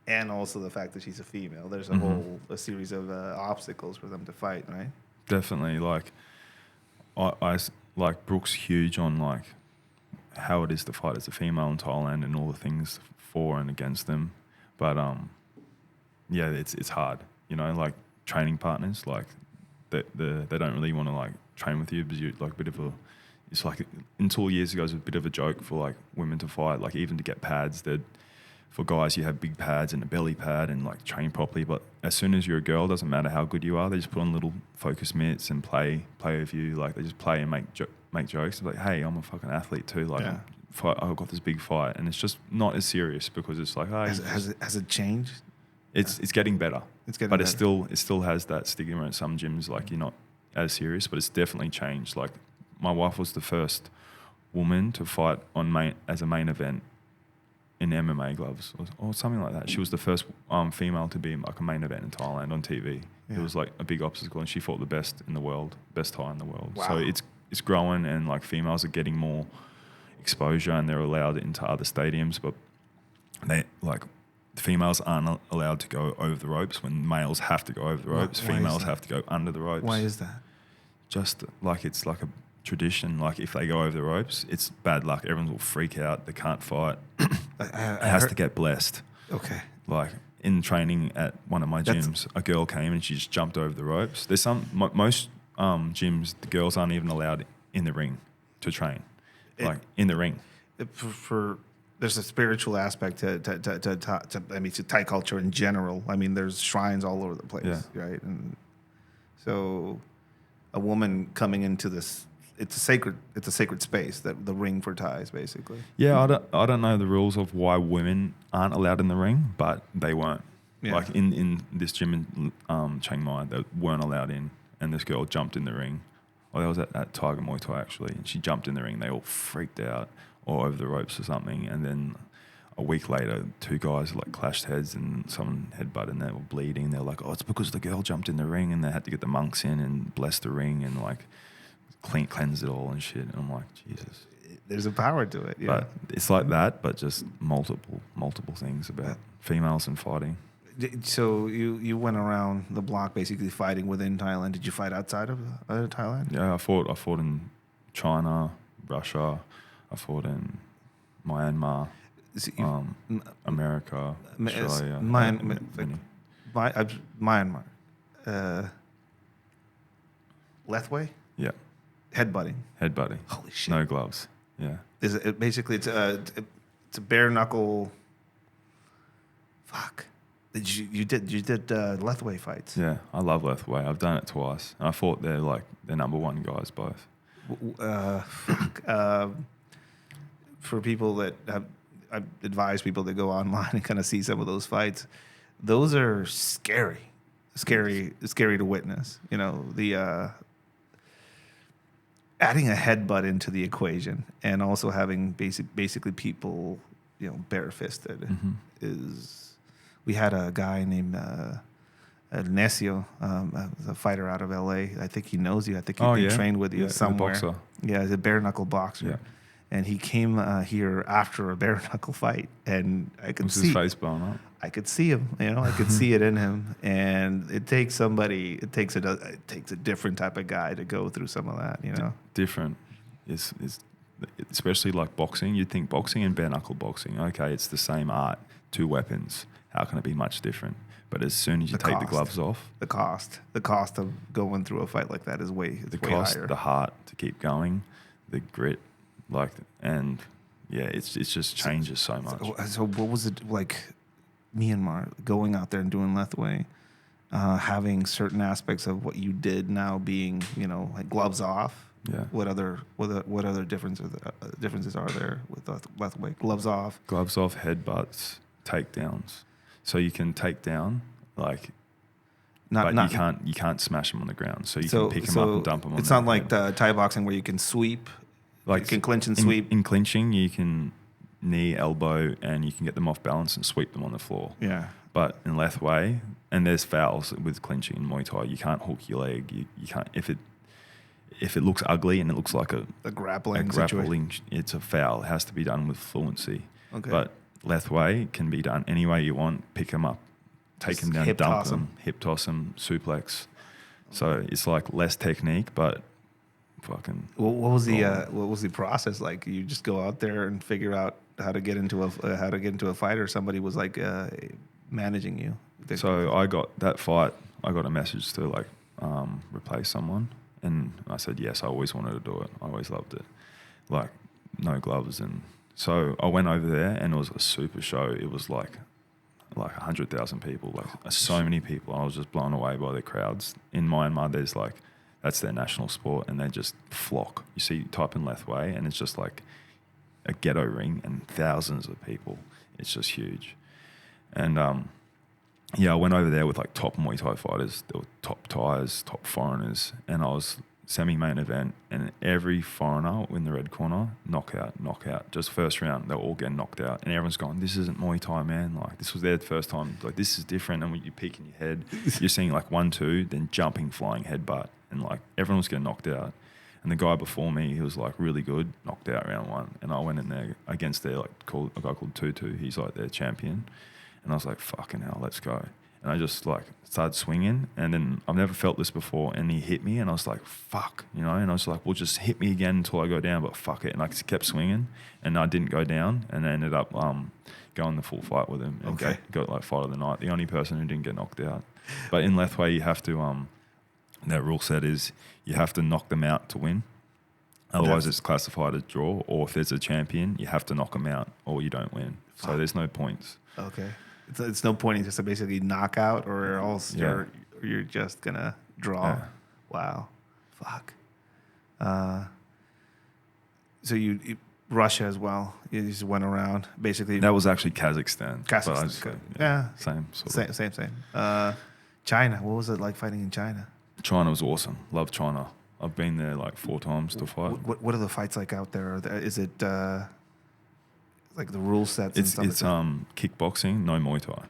and also the fact that she's a female, there's a series of obstacles for them to fight, right? Definitely. Like, I like Brooke's huge on like how it is to fight as a female in Thailand and all the things for and against them. But yeah, it's hard. You know, like training partners, like they don't really want to like train with you because you're like a bit of a. It's like until years ago, it was a bit of a joke for like women to fight. Like even to get pads, for guys you have big pads and a belly pad and like train properly. But as soon as you're a girl, it doesn't matter how good you are. They just put on little focus mitts and play with you. Like they just play and make jokes. It's like, hey, I'm a fucking athlete too. Like I've got this big fight, and it's just not as serious because it's like, oh, has it changed? It's getting better. It's getting but better. It still has that stigma at some gyms. Like you're not as serious, but it's definitely changed. Like my wife was the first woman to fight as a main event in MMA gloves or something like that. She was the first female to be like a main event in Thailand on TV. Yeah. It was like a big obstacle, and she fought the best in the world, best Thai in the world. Wow. So it's growing, and like females are getting more exposure, and they're allowed into other stadiums, but they like females aren't allowed to go over the ropes when males have to go over the ropes. Why females have to go under the ropes. Why is that? Just like it's like a tradition. Like if they go over the ropes, it's bad luck. Everyone will freak out. They can't fight. It has to get blessed. Okay. Like in training at one of my gyms, a girl came and she just jumped over the ropes. There's most gyms, the girls aren't even allowed in the ring to train. In the ring. There's a spiritual aspect to Thai culture in general. I mean, there's shrines all over the place, right? And so a woman coming into this, it's a sacred space, that the ring for Thais, basically. Yeah, I don't know the rules of why women aren't allowed in the ring, but they weren't. Yeah. Like in this gym in Chiang Mai, they weren't allowed in, and this girl jumped in the ring. Well, that was at Tiger Muay Thai actually, and she jumped in the ring. They all freaked out, or over the ropes or something, and then a week later, two guys like clashed heads and someone headbutted and they were bleeding. They're like, oh, it's because the girl jumped in the ring, and they had to get the monks in and bless the ring and like cleanse it all and shit. And I'm like, Jesus. There's a power to it. Yeah. But it's like that, but just multiple things about females and fighting. So you went around the block basically fighting within Thailand. Did you fight outside of Thailand? Yeah, I fought in China, Russia. I fought in Myanmar, America, Australia. Myanmar. Lethway? Yeah. Headbutting. Holy shit. No gloves. Yeah. Is it basically it's a bare knuckle. Fuck. You did Lethway fights? Yeah, I love Lethway. I've done it twice. And I fought they're number one guys both. For people that I've advised people to go online and kind of see some of those fights, those are scary to witness. You know, the adding a headbutt into the equation and also having basically people, you know, bare-fisted is. We had a guy named Necio, a fighter out of LA. I think he knows you. I think he trained with you somewhere. Boxer. Yeah, he's a bare knuckle boxer. Yeah. And he came here after a bare knuckle fight, and I could see his face blown up. I could see him, you know, I could see it in him, and it takes a different type of guy to go through some of that, you know. Different is especially like boxing. You'd think boxing and bare knuckle boxing, okay, it's the same art, two weapons. How can it be much different? But as soon as you take the gloves off, the cost of going through a fight like that is way higher. The heart to keep going, the grit, it just changes so much. So what was it like? Myanmar, going out there and doing Lethway, having certain aspects of what you did now being, like gloves off. Yeah. What other differences are there with Lethway? Gloves off. Gloves off, headbutts, takedowns. So you can take down but you can't smash them on the ground. So you can pick them up and dump them on. It's not like the Thai boxing where you can sweep. Like you can clinch and sweep. In clinching, you can knee, elbow, and you can get them off balance and sweep them on the floor. Yeah. But in Lethway, and there's fouls with clinching in Muay Thai. You can't hook your leg. You can't if it looks ugly and it looks like a grappling, it's a foul. It has to be done with fluency. Okay. But Lethway can be done any way you want. Pick them up, take them down, dump them, hip toss them, suplex. So it's like less technique, but fucking. What was the process like? You just go out there and figure out how to get into a fight, or somebody was like managing you? So I got that fight. I got a message to replace someone. And I said, yes, I always wanted to do it. I always loved it. Like, no gloves. And so I went over there and it was a super show. It was like 100,000 people, so many people. I was just blown away by the crowds. In Myanmar, there's that's their national sport and they just flock. You see, type in Lethway and it's just like a ghetto ring and thousands of people. It's just huge. And, I went over there with top Muay Thai fighters. There were top Thais, top foreigners, and I was semi-main event. And every foreigner in the red corner, knockout. Just first round, they're all getting knocked out, and everyone's going, "This isn't Muay Thai, man! This was their first time. This is different." And when you peek in your head, you're seeing 1, 2, then jumping, flying headbutt, and everyone was getting knocked out. And the guy before me, he was really good, knocked out round 1, and I went in there against their a guy called Tutu. He's their champion. And I was like, fucking hell, let's go. And I just started swinging. And then I've never felt this before. And he hit me and I was like, fuck, And I was like, well, just hit me again until I go down, but fuck it. And I kept swinging and I didn't go down. And I ended up going the full fight with him. And got fight of the night. The only person who didn't get knocked out. But in Lethway, you have to, that rule set is you have to knock them out to win. Otherwise, it's classified as draw. Or if there's a champion, you have to knock them out or you don't win. So there's no points. Okay. It's no point in just to basically knock out, or else you're just gonna draw. Yeah. Wow, fuck. So you Russia as well. You just went around basically. That was actually Kazakhstan. Same. Same. China. What was it like fighting in China? China was awesome. Love China. I've been there 4 times to fight. What are the fights like out there? Is it the rule sets? It's kickboxing, no Muay Thai.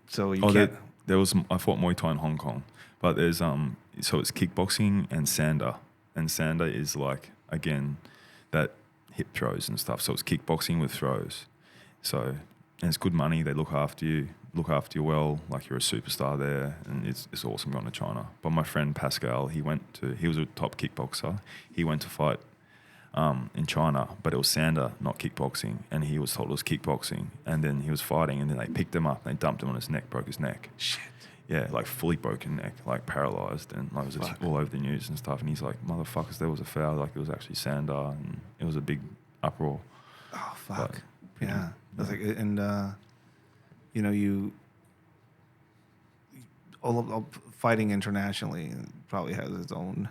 So you can't. I fought Muay Thai in Hong Kong, but there's so it's kickboxing and Sanda, and Sanda is again that hip throws and stuff. So it's kickboxing with throws. So and it's good money. They look after you well, like you're a superstar there, and it's awesome going to China. But my friend Pascal, he was a top kickboxer. He went to fight in China, but it was Sanda, not kickboxing, and he was told it was kickboxing, and then he was fighting, and then they picked him up, and they dumped him on his neck, broke his neck. Shit. Yeah, fully broken neck, paralyzed, and it was all over the news and stuff. And he's like, "Motherfuckers, there was a foul. It was actually Sanda, and it was a big uproar." Oh fuck! Yeah, that's you all fighting internationally probably has its own,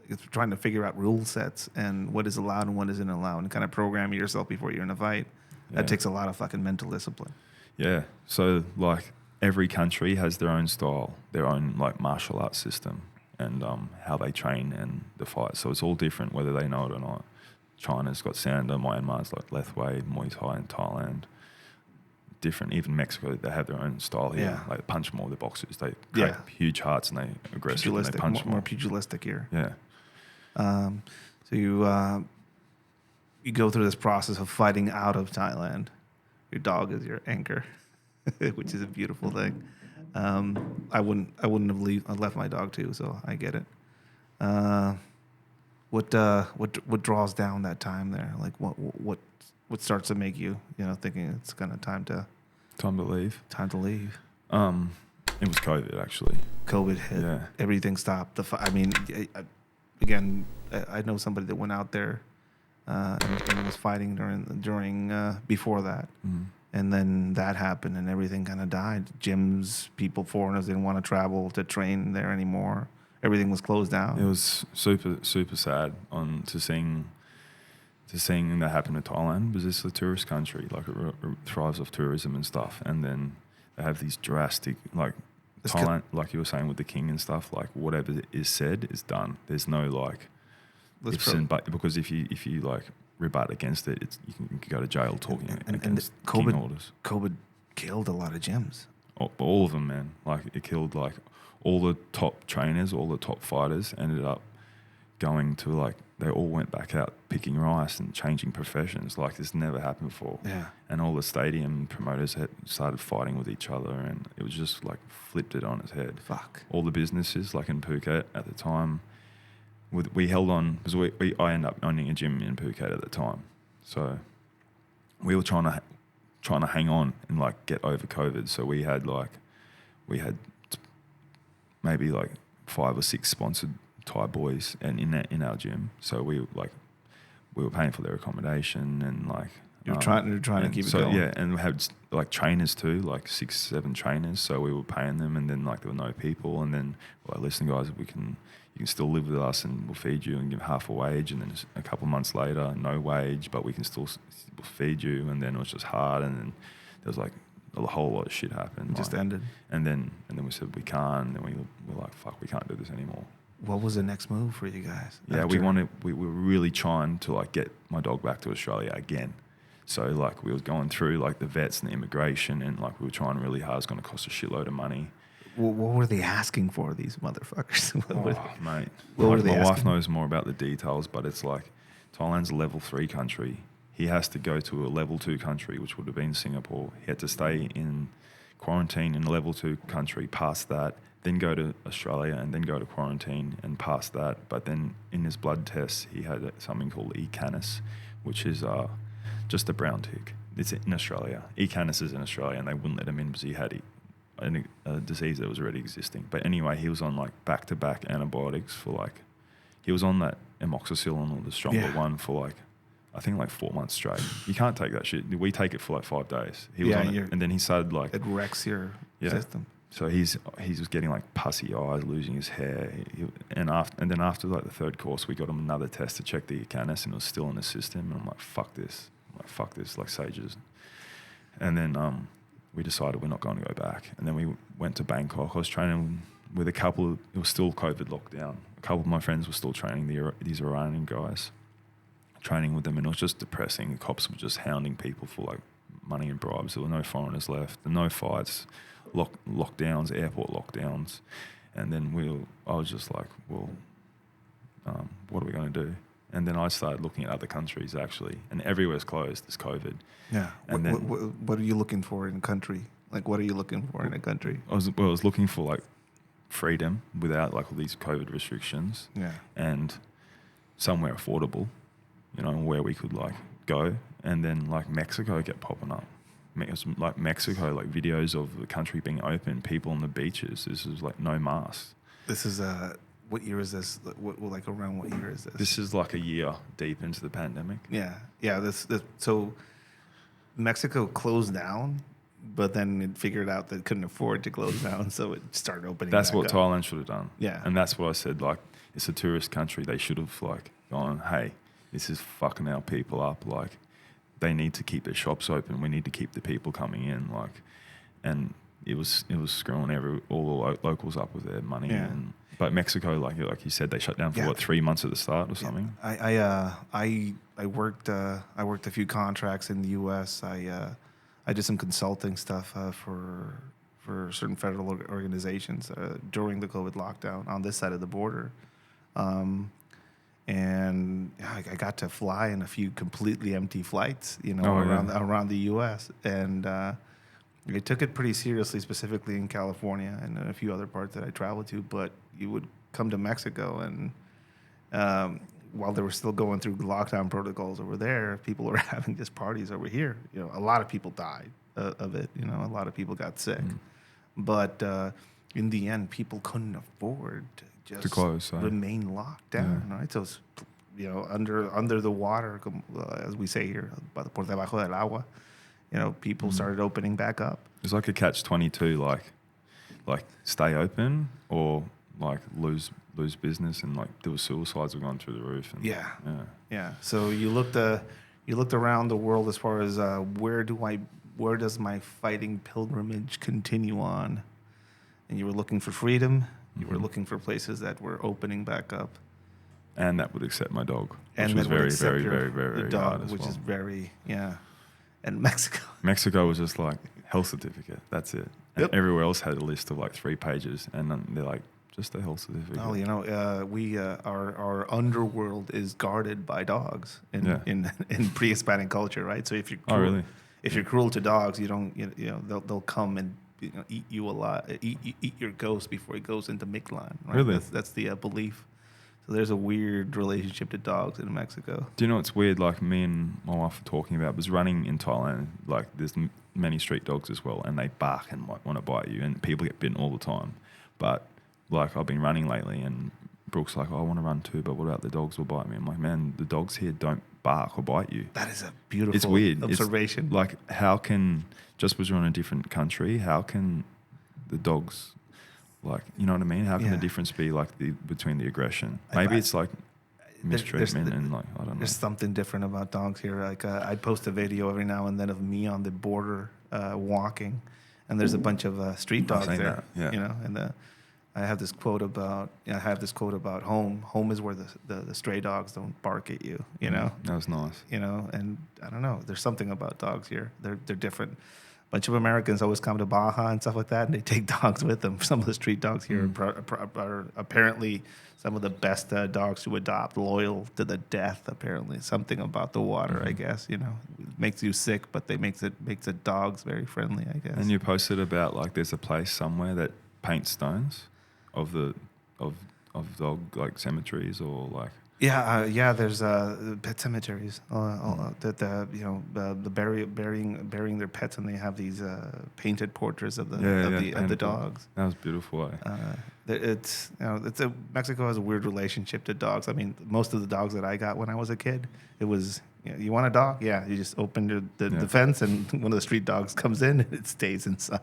it's trying to figure out rule sets and what is allowed and what isn't allowed, and kind of program yourself before you're in a fight. Yeah. That takes a lot of fucking mental discipline. Yeah. So every country has their own style, their own martial arts system, and how they train and the fight. So it's all different whether they know it or not. China's got Sanda, Myanmar's Lethway, Muay Thai in Thailand. Different. Even Mexico, they have their own style here. Yeah. They punch more, the boxers. They crack huge hearts and they aggressive and they punch more pugilistic here. Yeah. So you go through this process of fighting out of Thailand. Your dog is your anchor, which is a beautiful thing. I wouldn't have left my dog too, so I get it. What draws down that time there? What starts to make you thinking it's kind of time to leave? It was COVID actually. COVID hit. Yeah. Everything stopped. I know somebody that went out there and was fighting during before that, And then that happened, and everything kind of died. Gyms, people, foreigners didn't want to travel to train there anymore. Everything was closed down. It was super, super sad to seeing that happen in Thailand, because it's a tourist country, like it thrives off tourism and stuff. And then they have these drastic, like Thailand, like you were saying with the king and stuff, like whatever is said is done. There's no like ifs and buts, because if you like rebut against it, you can go to jail talking against king orders. COVID killed a lot of gyms. All of them, man. Like it killed like all the top trainers, all the top fighters ended up going to like, they all went back out picking rice and changing professions like this never happened before. Yeah. And all the stadium promoters had started fighting with each other, and it was just like flipped it on its head. Fuck. All the businesses like in Phuket at the time, we held on because I ended up owning a gym in Phuket at the time, so we were trying to hang on and like get over COVID. So we had maybe like 5 or 6 sponsored Thai boys and in our gym. So we were paying for their accommodation and like you're trying to keep it going. Yeah, and we had like trainers too, like 6, 7 trainers. So we were paying them, and then like there were no people, and then we're like, listen guys, you can still live with us and we'll feed you and give half a wage, and then a couple of months later, no wage, but we can still feed you. And then it was just hard, and then there was like a whole lot of shit happened. It just ended. And then we said we can't, and then we were like, fuck, we can't do this anymore. What was the next move for you guys? Yeah, we were really trying to like get my dog back to Australia again. So like we was going through like the vets and the immigration, and like we were trying really hard. It's going to cost a shitload of money. What were they asking for, these motherfuckers? Mate. My wife knows more about the details, but it's like Thailand's a level 3 country. He has to go to a level 2 country, which would have been Singapore. He had to stay in quarantine in a level 2 country, past that, then go to Australia, and then go to quarantine and past that. But then in his blood tests, he had something called E-canis, which is just a brown tick. It's in Australia. E-canis is in Australia, and they wouldn't let him in because he had a disease that was already existing. But anyway, he was on like back-to-back antibiotics for like, he was on that amoxicillin or the stronger one for like, I think like 4 months straight. You can't take that shit. We take it for like 5 days. He was on it, and then he started like, it wrecks your system. So he was getting like pussy eyes, losing his hair, and then after like the 3rd course, we got him another test to check the canis, and it was still in the system. And I'm like, fuck this, like sages. And then we decided we're not going to go back. And then we went to Bangkok. I was training with it was still COVID lockdown. A couple of my friends were still training these Iranian guys, training with them, and it was just depressing. The cops were just hounding people for like money and bribes. There were no foreigners left, no fights. Lockdowns, airport lockdowns, and then I was just like, well, what are we going to do? And then I started looking at other countries actually, and everywhere's closed. There's COVID. Yeah. And what are you looking for in a country? Like, what are you looking for in a country? I was looking for like freedom without like all these COVID restrictions. Yeah. And somewhere affordable, where we could like go, and then like Mexico kept popping up. Like Mexico, like videos of the country being open, people on the beaches. This is like no masks. This is what year is this? Like around what year is this? This is like a year deep into the pandemic. Yeah. So Mexico closed down, but then it figured out that it couldn't afford to close down, so it started opening. That's back what up. Thailand should have done. Yeah. And that's what I said. Like, it's a tourist country. They should have like gone, hey, this is fucking our people up. Like, they need to keep their shops open. We need to keep the people coming in. Like, and it was screwing all the locals up with their money. Yeah. But Mexico, like you said, they shut down for 3 months at the start or something. I worked a few contracts in the U.S. I did some consulting stuff for certain federal organizations during the COVID lockdown on this side of the border. And I got to fly in a few completely empty flights, around the U.S. And I took it pretty seriously, specifically in California and a few other parts that I traveled to. But you would come to Mexico, and while they were still going through lockdown protocols over there, people were having just parties over here. A lot of people died of it. A lot of people got sick. But in the end, people couldn't afford to close, remain locked down, right? So, under the water, as we say here, por debajo del agua, people started opening back up. It's like a catch-22, like stay open or like lose business, and like there were suicides were going through the roof. And, yeah. So you looked around the world as far as where does my fighting pilgrimage continue on? And you were looking for freedom. You were looking for places that were opening back up, and that would accept my dog, and which was that would very, accept very, your- very, very, the very dog, hard as which well. is very And Mexico. Mexico was just like health certificate. That's it. And Yep. everywhere else had a list of like 3 pages, and then they're like just a health certificate. Oh, our underworld is guarded by dogs in pre-Hispanic culture, right? So if you're cruel, really? if you're cruel to dogs, they'll come and eat you alive, eat your ghost before it goes into Mictlan. Right? Really? That's the belief. So there's a weird relationship to dogs in Mexico. Do you know what's weird? Like me and my wife were talking about was running in Thailand. Like there's many street dogs as well, and they bark and like want to bite you, and people get bitten all the time. But like I've been running lately, and Brooke's like, I want to run too, but what about the dogs will bite me? I'm like, man, the dogs here don't bark or bite you. That is a beautiful It's weird. observation. It's like how can, just because you're in a different country, how can the dogs, like, you know what I mean? How can the difference be like between the aggression? Maybe it's like mistreatment and like, I don't know. There's something different about dogs here. Like I post a video every now and then of me on the border walking, and there's a bunch of street dogs there. That, yeah. And I have this quote about home. Home is where the stray dogs don't bark at you. You know. That was nice. And I don't know. There's something about dogs here. They're different. A bunch of Americans always come to Baja and stuff like that, and they take dogs with them. Some of the street dogs here are apparently some of the best dogs to adopt, loyal to the death. Apparently, something about the water, I guess. It makes you sick, but makes the dogs very friendly, I guess. And you posted about like there's a place somewhere that paints stones of dog like cemeteries or like. There's pet cemeteries that burying their pets, and they have these painted portraits of the dogs. That was beautiful. Mexico has a weird relationship to dogs. I mean, most of the dogs that I got when I was a kid, it was you want a dog? Yeah, you just open the fence, and one of the street dogs comes in, and it stays inside.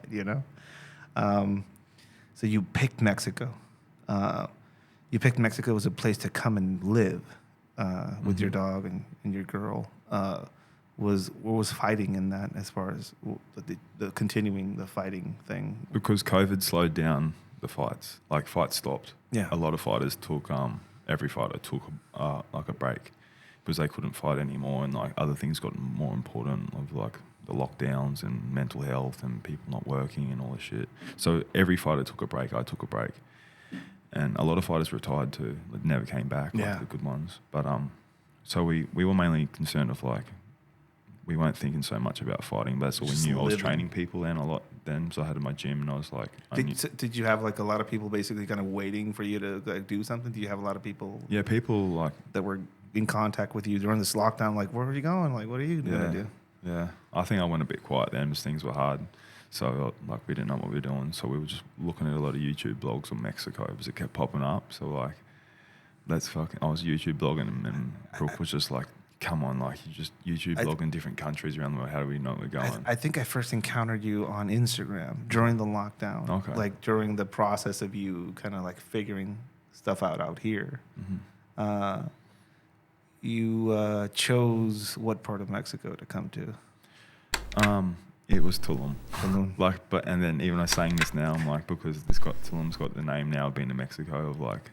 So you picked Mexico. You picked Mexico as a place to come and live with your dog and your girl. What was fighting in that as far as the continuing the fighting thing? Because COVID slowed down the fights. Like fights stopped. Yeah. A lot of fighters took every fighter took like a break because they couldn't fight anymore, and like other things got more important, of like the lockdowns and mental health and people not working and all this shit. So every fighter took a break. I took a break. And a lot of fighters retired too. Like never came back, like the good ones. But so we were mainly concerned with like, we weren't thinking so much about fighting, but that's all we knew. I was training people then a lot then, so I had my gym, and I was like... Did you have like a lot of people basically kind of waiting for you to like do something? Do you have a lot of people... Yeah, people like... that were in contact with you during this lockdown, like, where are you going? Like, what are you going to do? Yeah, I think I went a bit quiet then because things were hard. So like we didn't know what we were doing. So we were just looking at a lot of YouTube blogs on Mexico because it kept popping up. So like, I was YouTube blogging, and Brooke was just like, come on, like you just YouTube blogging different countries around the world. How do we know we're going? I think I first encountered you on Instagram during the lockdown. Okay. Like during the process of you kind of like figuring stuff out here. Mm-hmm. You chose what part of Mexico to come to? It was Tulum. Like, and then even I saying this now, I'm like, because Tulum's got the name now of being to Mexico, of like,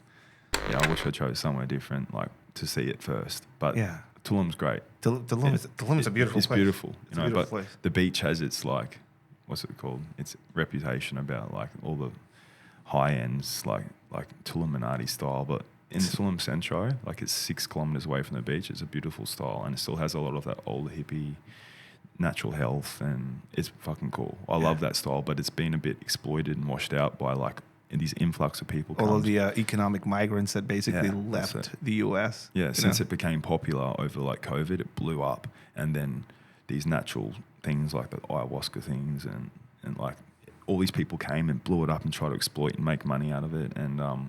I wish I chose somewhere different, like to see it first. But Tulum's great. Tulum is a beautiful place. It's beautiful, It's a beautiful place. The beach has its like, what's it called? Its reputation about like all the high ends, like Tuluminati style, but in Tulum Centro, like it's 6 kilometers away from the beach. It's a beautiful style, and it still has a lot of that old hippie natural health, and it's fucking cool. I love that style, but it's been a bit exploited and washed out by like these influx of people. All of the economic migrants that basically left the US. Yeah, since it became popular over like COVID, it blew up, and then these natural things like the ayahuasca things and like all these people came and blew it up and tried to exploit and make money out of it, and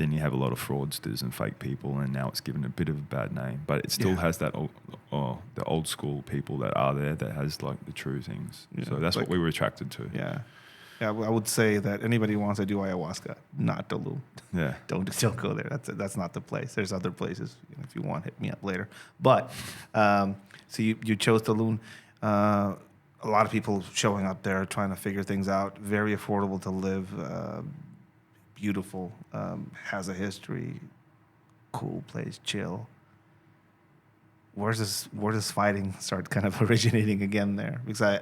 then you have a lot of fraudsters and fake people, and now it's given a bit of a bad name. But it still has that the old school people that are there that has like the true things. Yeah, so that's like, what we were attracted to. Yeah. Yeah, I would say that anybody who wants to do ayahuasca, not Tulum. Yeah. Don't go there. That's not the place. There's other places. If you want, hit me up later. But so you chose Tulum. A lot of people showing up there trying to figure things out. Very affordable to live. Beautiful. Has a history. Cool place. Chill. Where does fighting start kind of originating again there? Because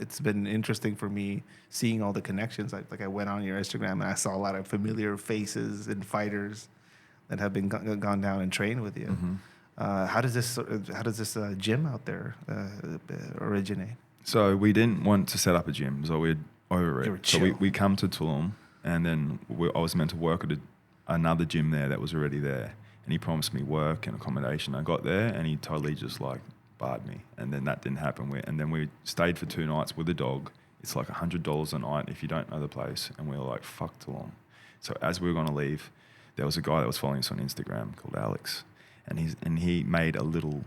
it's been interesting for me seeing all the connections. I went on your Instagram and I saw a lot of familiar faces and fighters that have been gone down and trained with you. Mm-hmm. How does this gym out there originate? So we didn't want to set up a gym, so we'd over it. So we come to Tulum, and then I was meant to work at another gym there that was already there, and he promised me work and accommodation. I got there, and he totally just like barred me, and then that didn't happen. And then we stayed for 2 nights with a dog. It's like $100 a night if you don't know the place, and we were like, fuck Tulum. So as we were going to leave, there was a guy that was following us on Instagram called Alex, and he made a little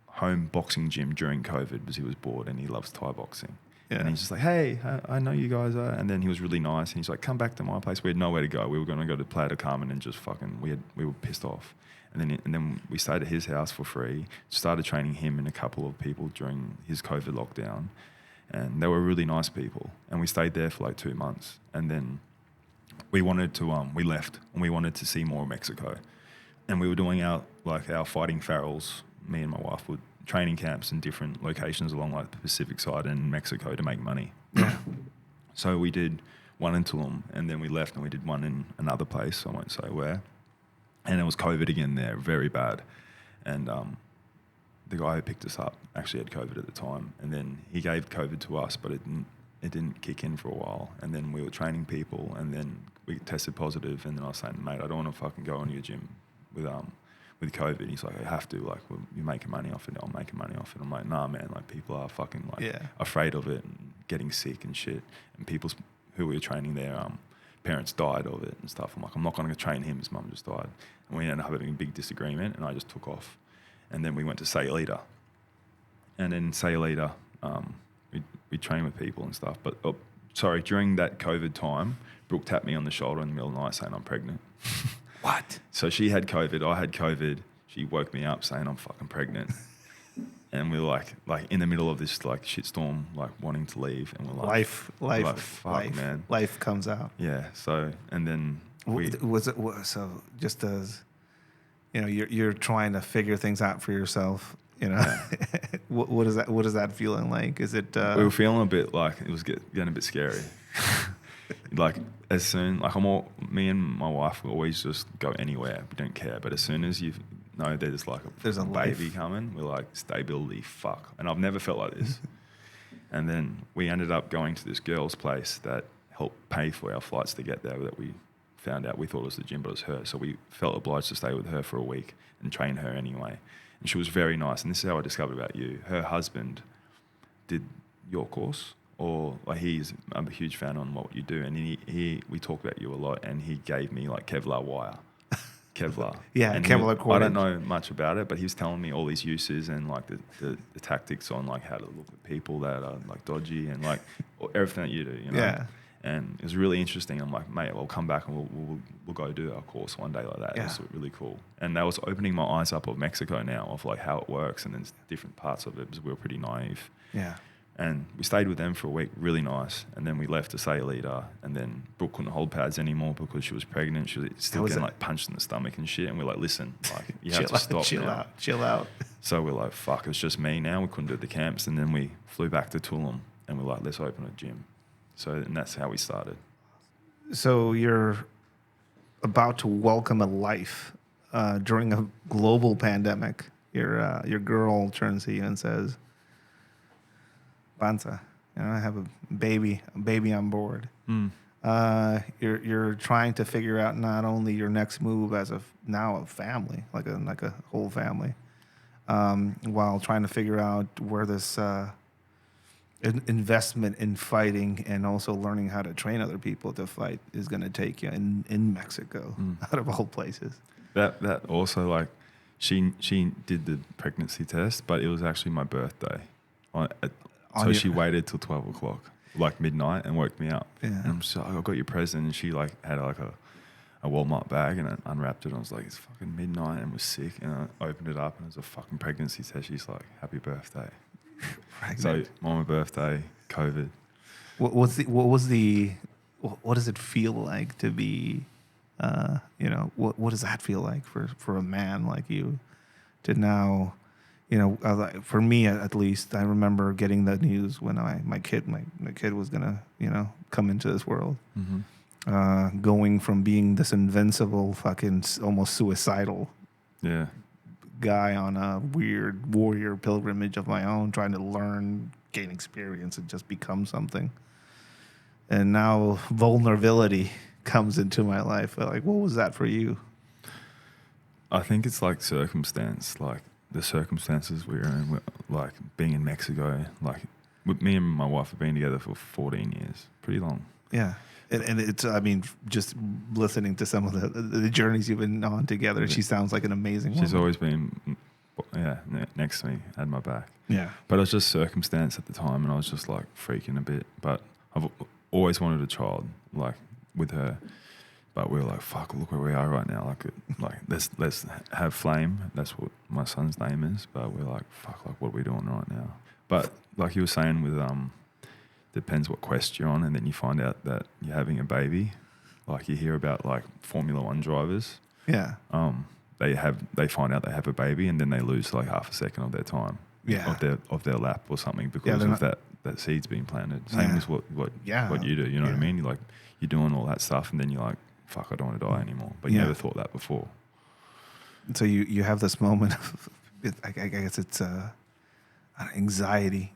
home boxing gym during COVID because he was bored and he loves Thai boxing. Yeah. And he's just like, hey, I know you guys are. And then he was really nice, and he's like, come back to my place. We had nowhere to go. We were going to go to Playa del Carmen and just fucking, we were pissed off. And then we stayed at his house for free, started training him and a couple of people during his COVID lockdown. And they were really nice people. And we stayed there for like 2 months. And then we wanted to, we left, and we wanted to see more of Mexico. And we were doing our fighting Farrells. Me and my wife were training camps in different locations along like the Pacific side and Mexico to make money. Yeah. So we did one in Tulum, and then we left and we did one in another place, I won't say where. And it was COVID again there, very bad. And the guy who picked us up actually had COVID at the time. And then he gave COVID to us, but it didn't kick in for a while. And then we were training people, and then we tested positive. And then I was saying, mate, I don't want to fucking go into your gym with COVID. He's like, I have to. Like, well, you're making money off it. I'm making money off it. I'm like, nah, man. Like, people are fucking afraid of it and getting sick and shit. And people who we were training there, parents died of it and stuff. I'm like, I'm not going to train him. His mum just died. And we ended up having a big disagreement, and I just took off. And then we went to Sayulita. And in Sayulita, we trained with people and stuff. But, during that COVID time, Brooke tapped me on the shoulder in the middle of the night saying I'm pregnant. What? So she had COVID, I had COVID. She woke me up saying I'm fucking pregnant. And we were like in the middle of this like shitstorm, like wanting to leave, and we're like, fuck, man, life comes out. Yeah. So and then so just as you know, you're trying to figure things out for yourself. You know, what is that feeling like? Is it? We were feeling a bit like it was getting a bit scary. Like as soon me and my wife will always just go anywhere. We don't care. But as soon as you know there's a baby coming, we're like, stability, fuck. And I've never felt like this. And then we ended up going to this girl's place that helped pay for our flights to get there. That we found out, we thought it was the gym, but it was her. So we felt obliged to stay with her for a week and train her anyway. And she was very nice. And this is how I discovered about you. Her husband did your course. Or like I'm a huge fan on what you do, and we talk about you a lot, and he gave me like Kevlar wire, Kevlar. Yeah, and Kevlar cord. I don't know much about it, but he was telling me all these uses and like the tactics on like how to look at people that are like dodgy and like everything that you do, you know. Yeah. And it was really interesting. I'm like, mate, we'll come back and we'll go do our course one day like that. Yeah. It was really cool. And that was opening my eyes up of Mexico now, of like how it works and then different parts of it, because we were pretty naive. Yeah. And we stayed with them for a week, really nice. And then we left to Sayulita, and then Brooke couldn't hold pads anymore because she was pregnant. She was still getting like punched in the stomach and shit. And we're like, listen, like you have to stop now. Chill out. So we're like, fuck, it's just me now. We couldn't do the camps. And then we flew back to Tulum, and we're like, let's open a gym. And that's how we started. So you're about to welcome a life during a global pandemic. Your girl turns to you and says, Banza, you know, I have a baby on board. You're trying to figure out not only your next move as a family, like a whole family, while trying to figure out where this investment in fighting and also learning how to train other people to fight is going to take you in Mexico, out of all places. That also, like, she did the pregnancy test, but it was actually my birthday. So she waited till 12 o'clock, like midnight, and woke me up. Yeah. And I'm just like, I got your present. And she like had like a Walmart bag and I unwrapped it. And I was like, it's fucking midnight and was sick. And I opened it up and it was a fucking pregnancy test. She's like, happy birthday. So on my birthday, COVID. What does it feel like to be, what does that feel like for a man like you to now, for me at least, I remember getting the news when my kid was gonna, come into this world, going from being this invincible fucking almost suicidal guy on a weird warrior pilgrimage of my own, trying to learn, gain experience, and just become something. And now vulnerability comes into my life. Like, what was that for you? I think it's like circumstance, like the circumstances we're in, like being in Mexico, like me and my wife have been together for 14 years, pretty long. Yeah. And it's, I mean, just listening to some of the journeys you've been on together, she sounds like an amazing woman. She's always been, next to me, had my back. Yeah. But it was just circumstance at the time, and I was just like freaking a bit. But I've always wanted a child, like with her. But we were like, fuck, look where we are right now. Like let's have Flame. That's what my son's name is. But we're like, fuck, like what are we doing right now? But like you were saying with depends what quest you're on, and then you find out that you're having a baby. Like you hear about like Formula One drivers. Yeah. They find out they have a baby, and then they lose like half a second of their time. Yeah. Of their lap or something because of that seed's being planted. Same as what you do. You know what I mean? You're doing all that stuff, and then you're like, fuck, I don't want to die anymore. But you never thought that before. So you have this moment of, I guess it's anxiety.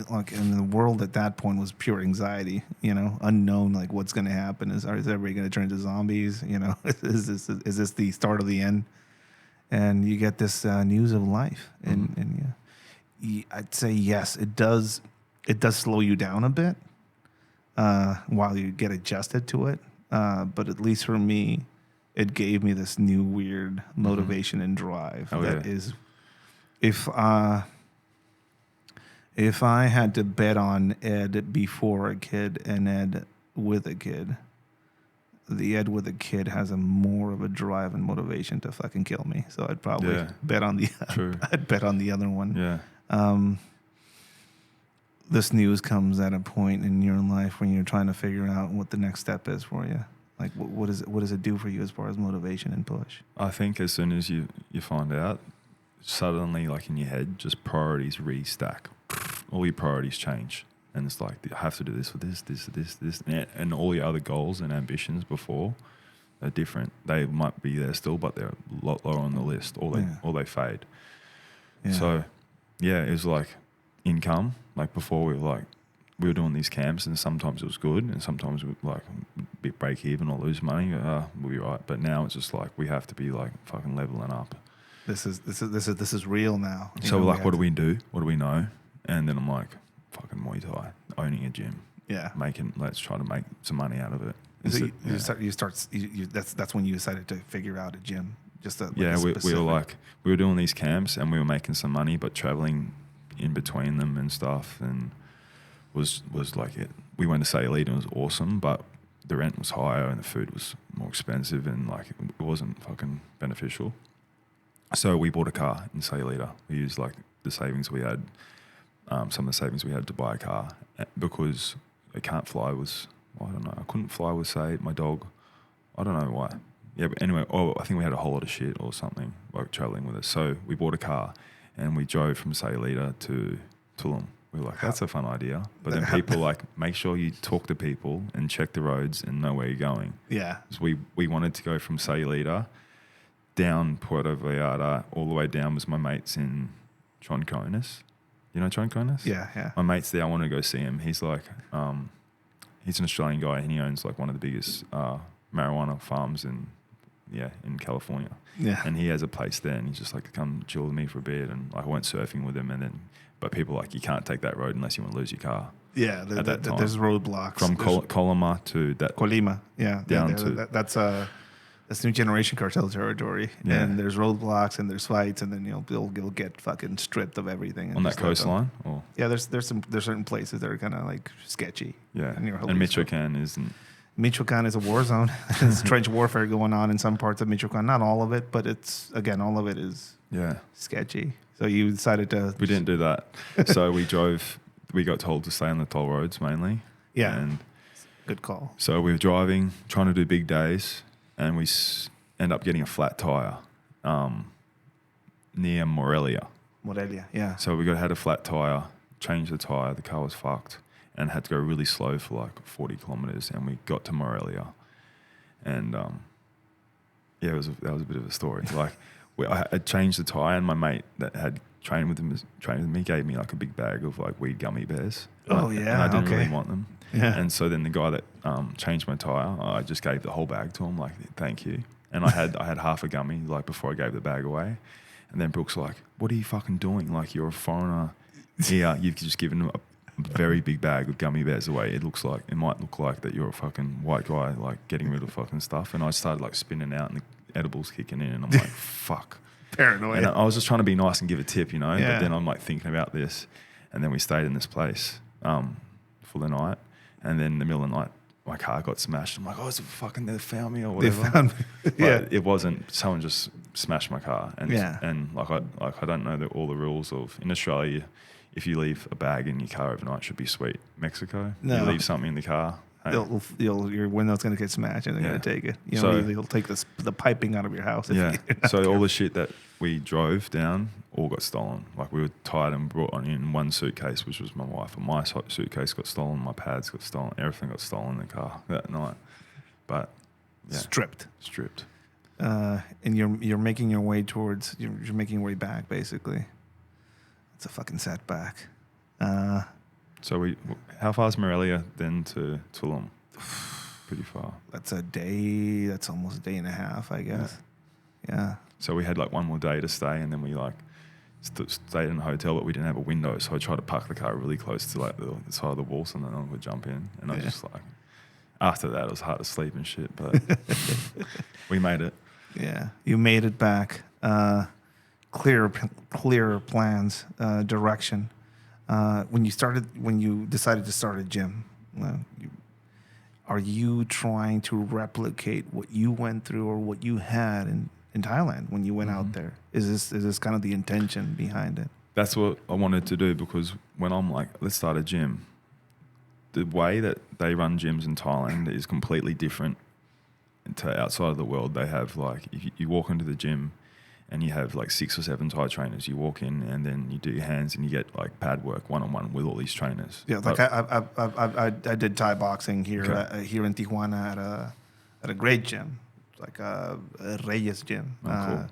Like in the world at that point was pure anxiety, unknown, like what's going to happen. Is everybody going to turn into zombies? Is this the start of the end? And you get this news of life, and I'd say yes, it does slow you down a bit while you get adjusted to it. But at least for me, it gave me this new weird motivation and drive. Is if I had to bet on Ed before a kid and Ed with a kid, the Ed with a kid has more of a drive and motivation to fucking kill me. So I'd probably bet on I'd bet on the other one. Yeah. This news comes at a point in your life when you're trying to figure out what the next step is for you. Like, what does it do for you as far as motivation and push? I think as soon as you find out, suddenly, like in your head, just priorities restack. All your priorities change. And it's like, I have to do this or this. And all your other goals and ambitions before are different. They might be there still, but they're a lot lower on the list, or they fade. Yeah. So, it was like income. Like before, we were doing these camps, and sometimes it was good, and sometimes we like break even or lose money. We'll be right. But now it's just like we have to be like fucking leveling up. This is real now. So like, what do we do? What do we know? And then I'm like, fucking Muay Thai, owning a gym. Yeah. Let's try to make some money out of it. That's when you decided to figure out a gym. We were doing these camps and we were making some money, but traveling in between them and stuff, and was like it. We went to Sayulita and it was awesome, but the rent was higher and the food was more expensive, and like it wasn't fucking beneficial. So we bought a car in Sayulita. We used like the savings we had, some of the savings we had to buy a car, because I can't fly with, I don't know, I couldn't fly with, say, my dog. I don't know why. Yeah, but anyway, I think we had a whole lot of shit or something, like traveling with us. So we bought a car and we drove from Sayulita to Tulum. We were like, that's a fun idea. But then people like, make sure you talk to people and check the roads and know where you're going. Yeah. So we wanted to go from Sayulita down Puerto Vallarta, all the way down was my mates in Troncones. You know Troncones? Yeah. My mate's there. I want to go see him. He's like, he's an Australian guy, and he owns like one of the biggest marijuana farms in in California. Yeah. And he has a place there, and he's just like, come chill with me for a bit, and like, I went surfing with him, and then, but people are like, you can't take that road unless you want to lose your car. Yeah, there's roadblocks. From Colima to that. Colima, yeah. Down to... That's New Generation Cartel territory. Yeah. And there's roadblocks and there's fights, and then you'll get fucking stripped of everything. On that coastline? Or? Yeah, there's certain places that are kind of like sketchy. Yeah, and Michoacan isn't... Michoacan is a war zone. There's trench warfare going on in some parts of Michoacan. Not all of it, but all of it is sketchy. So you decided to... We didn't do that. So we got told to stay on the toll roads mainly. Yeah. And good call. So we were driving, trying to do big days, and we end up getting a flat tire near Morelia. Morelia, yeah. So we had a flat tire, changed the tire, the car was fucked, and had to go really slow for like 40 kilometers, and we got to Morelia. And that was a bit of a story. Like I changed the tire, and my mate that had trained with me gave me like a big bag of like weed gummy bears. Oh yeah, and I didn't really want them. Yeah. And so then the guy that changed my tire, I just gave the whole bag to him, like, thank you. And I had half a gummy like before I gave the bag away. And then Brooke's like, what are you fucking doing? Like, you're a foreigner here. You've just given a very big bag of gummy bears away. It might look like that you're a fucking white guy, like getting rid of fucking stuff. And I started like spinning out, and the edibles kicking in, and I'm like, fuck. Paranoid. And I was just trying to be nice and give a tip, you know. Yeah. But then I'm like thinking about this, and then we stayed in this place for the night. And then in the middle of the night, my car got smashed. I'm like, oh, is it fucking they found me or whatever? They found me. Yeah. It wasn't. Someone just smashed my car. And I don't know all the rules of, in Australia, if you leave a bag in your car overnight, it should be sweet. Mexico, you leave something in the car, hey. Your window's going to get smashed, and they're going to take it. You'll take the piping out of your house. So all the shit that we drove down all got stolen. Like, we were tired and brought on in one suitcase, which was my wife, and my suitcase got stolen, my pads got stolen, everything got stolen in the car that night. But stripped. And you're making your way towards you're making your way back, basically. It's a fucking setback. So how far is Morelia then to Tulum? Pretty far. That's almost a day and a half, I guess. Yeah. So we had like one more day to stay, and then we like stayed in a hotel, but we didn't have a window, so I tried to park the car really close to like the side of the wall, so then I could jump in. And I was just like, after that, it was hard to sleep and shit, but we made it. Yeah, you made it back. Clear plans, direction. When you decided to start a gym, are you trying to replicate what you went through or what you had in Thailand when you went out there? Is this kind of the intention behind it? That's what I wanted to do, because when I'm like, let's start a gym, the way that they run gyms in Thailand is completely different to outside of the world. They have like, if you walk into the gym and you have like 6 or 7 Thai trainers, you walk in and then you do your hands and you get like pad work one-on-one with all these trainers. Yeah, like I did Thai boxing here here in Tijuana at a great gym, like a Reyes gym. Cool.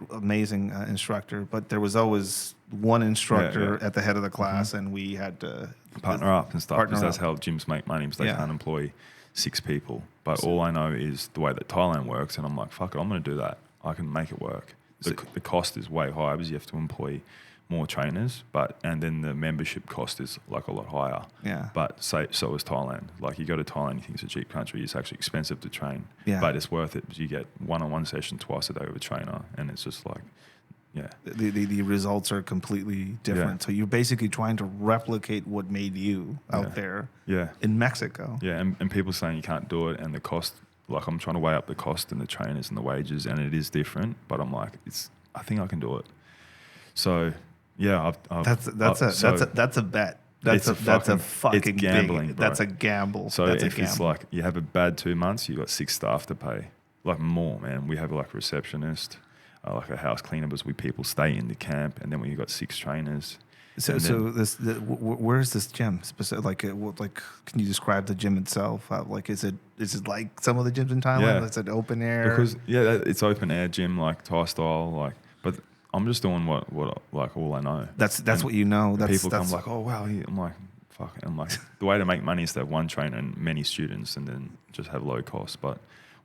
Amazing instructor, but there was always one instructor at the head of the class, and we had to partner up and stuff, because that's how gyms make money, because they can't employ 6 people. But all I know is the way that Thailand works, and I'm like, fuck it, I'm going to do that. I can make it work. The cost is way higher because you have to employ more trainers, and then the membership cost is like a lot higher. Yeah. But so is Thailand. Like, you go to Thailand, you think it's a cheap country. It's actually expensive to train. Yeah. But it's worth it because you get one-on-one session twice a day with a trainer, and it's just like, the results are completely different. Yeah. So you're basically trying to replicate what made you out there. Yeah. In Mexico. Yeah, and people saying you can't do it, and the cost. Like, I'm trying to weigh up the cost and the trainers and the wages, and it is different. But I'm like, I think I can do it. So yeah, that's a bet. That's a fucking it's gambling. Big, that's a gamble. So that's if it's like you have a bad 2 months, you've got 6 staff to pay, like more, man. We have like a receptionist, like a house cleaner, because people stay in the camp, and then we got 6 trainers. Where's this gym? Like, can you describe the gym itself? Like, is it like some of the gyms in Thailand? Yeah. Is it open air? Because it's open air gym, like Thai style, like. But I'm just doing what like all I know. That's what you know. People come like, oh wow. I'm like, fuck. I'm like, the way to make money is to have one trainer and many students, and then just have low cost. But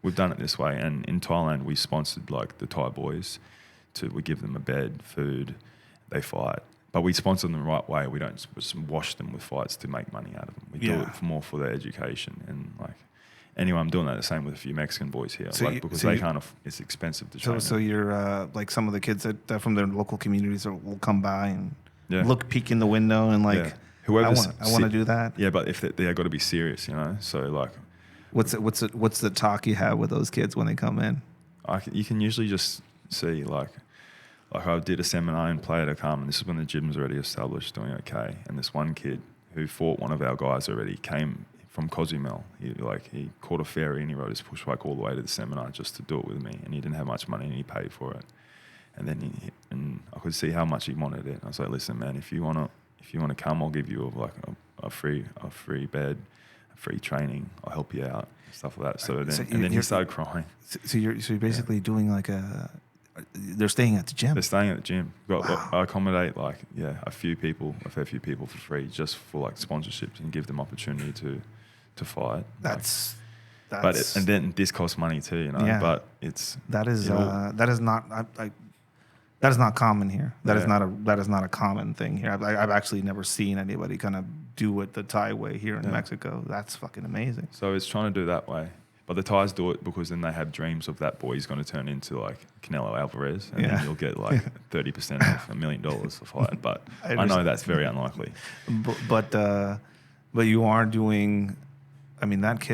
we've done it this way. And in Thailand, we sponsored like the Thai boys. We give them a bed, food, they fight. But we sponsor them the right way. We don't just wash them with fights to make money out of them. We do it more for their education. And like, anyway, I'm doing that the same with a few Mexican boys here, because they can't. It's expensive to train. So you're like some of the kids that from their local communities will come by and peek in the window and like, I want to do that. Yeah, but if they got to be serious, you know. So like, what's the talk you have with those kids when they come in? You can usually just see like I did a seminar in Playa del Carmen. This is when the gym's already established, doing okay. And this one kid who fought one of our guys already came from Cozumel. He caught a ferry and he rode his push bike all the way to the seminar just to do it with me. And he didn't have much money and he paid for it. And then and I could see how much he wanted it. I was like, listen, man, if you want to come, I'll give you a free bed, a free training. I'll help you out, stuff like that. So then he started crying. So you're basically doing like they're staying at the gym. They're staying at the gym. I accommodate a fair few people for free, just for like sponsorships, and give them opportunity to fight. And then this costs money too, you know. Yeah. But that is not common here. That is not a common thing here. I've actually never seen anybody kind of do it the Thai way here in Mexico. That's fucking amazing. So it's trying to do that way. But the Thais do it because then they have dreams of that boy is going to turn into like Canelo Alvarez, and then you'll get like 30% off $1 million a fight. But I know that's very unlikely. But you are doing. I mean, that's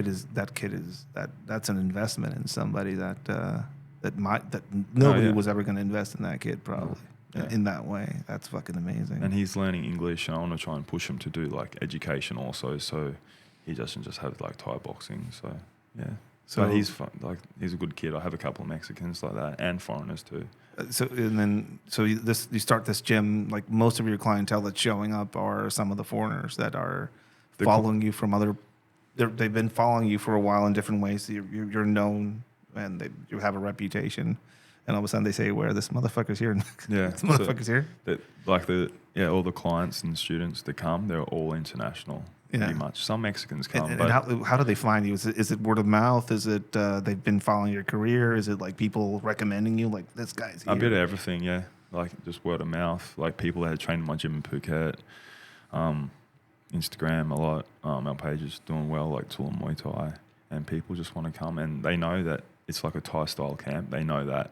an investment in somebody that nobody was ever going to invest in that kid probably. In that way. That's fucking amazing. And he's learning English, and I want to try and push him to do like education also, so he doesn't just have like Thai boxing. So yeah. So he's fun, he's a good kid. I have a couple of Mexicans like that, and foreigners too. You start this gym. Like most of your clientele that's showing up are some of the foreigners that are following you from other. They've been following you for a while in different ways. You're known, and you have a reputation. And all of a sudden they say, "Where this motherfucker's here?" Yeah, this motherfucker's here. All the clients and students that come, they're all international. Pretty much. Some Mexicans come. And how do they find you? Is it word of mouth? Is it they've been following your career? Is it like people recommending you? Like, this guy's here? A bit of everything, yeah. Like just word of mouth. Like people that had trained in my gym in Phuket. Instagram a lot. Our page is doing well, like Tulum Muay Thai. And people just want to come. And they know that it's like a Thai-style camp. They know that.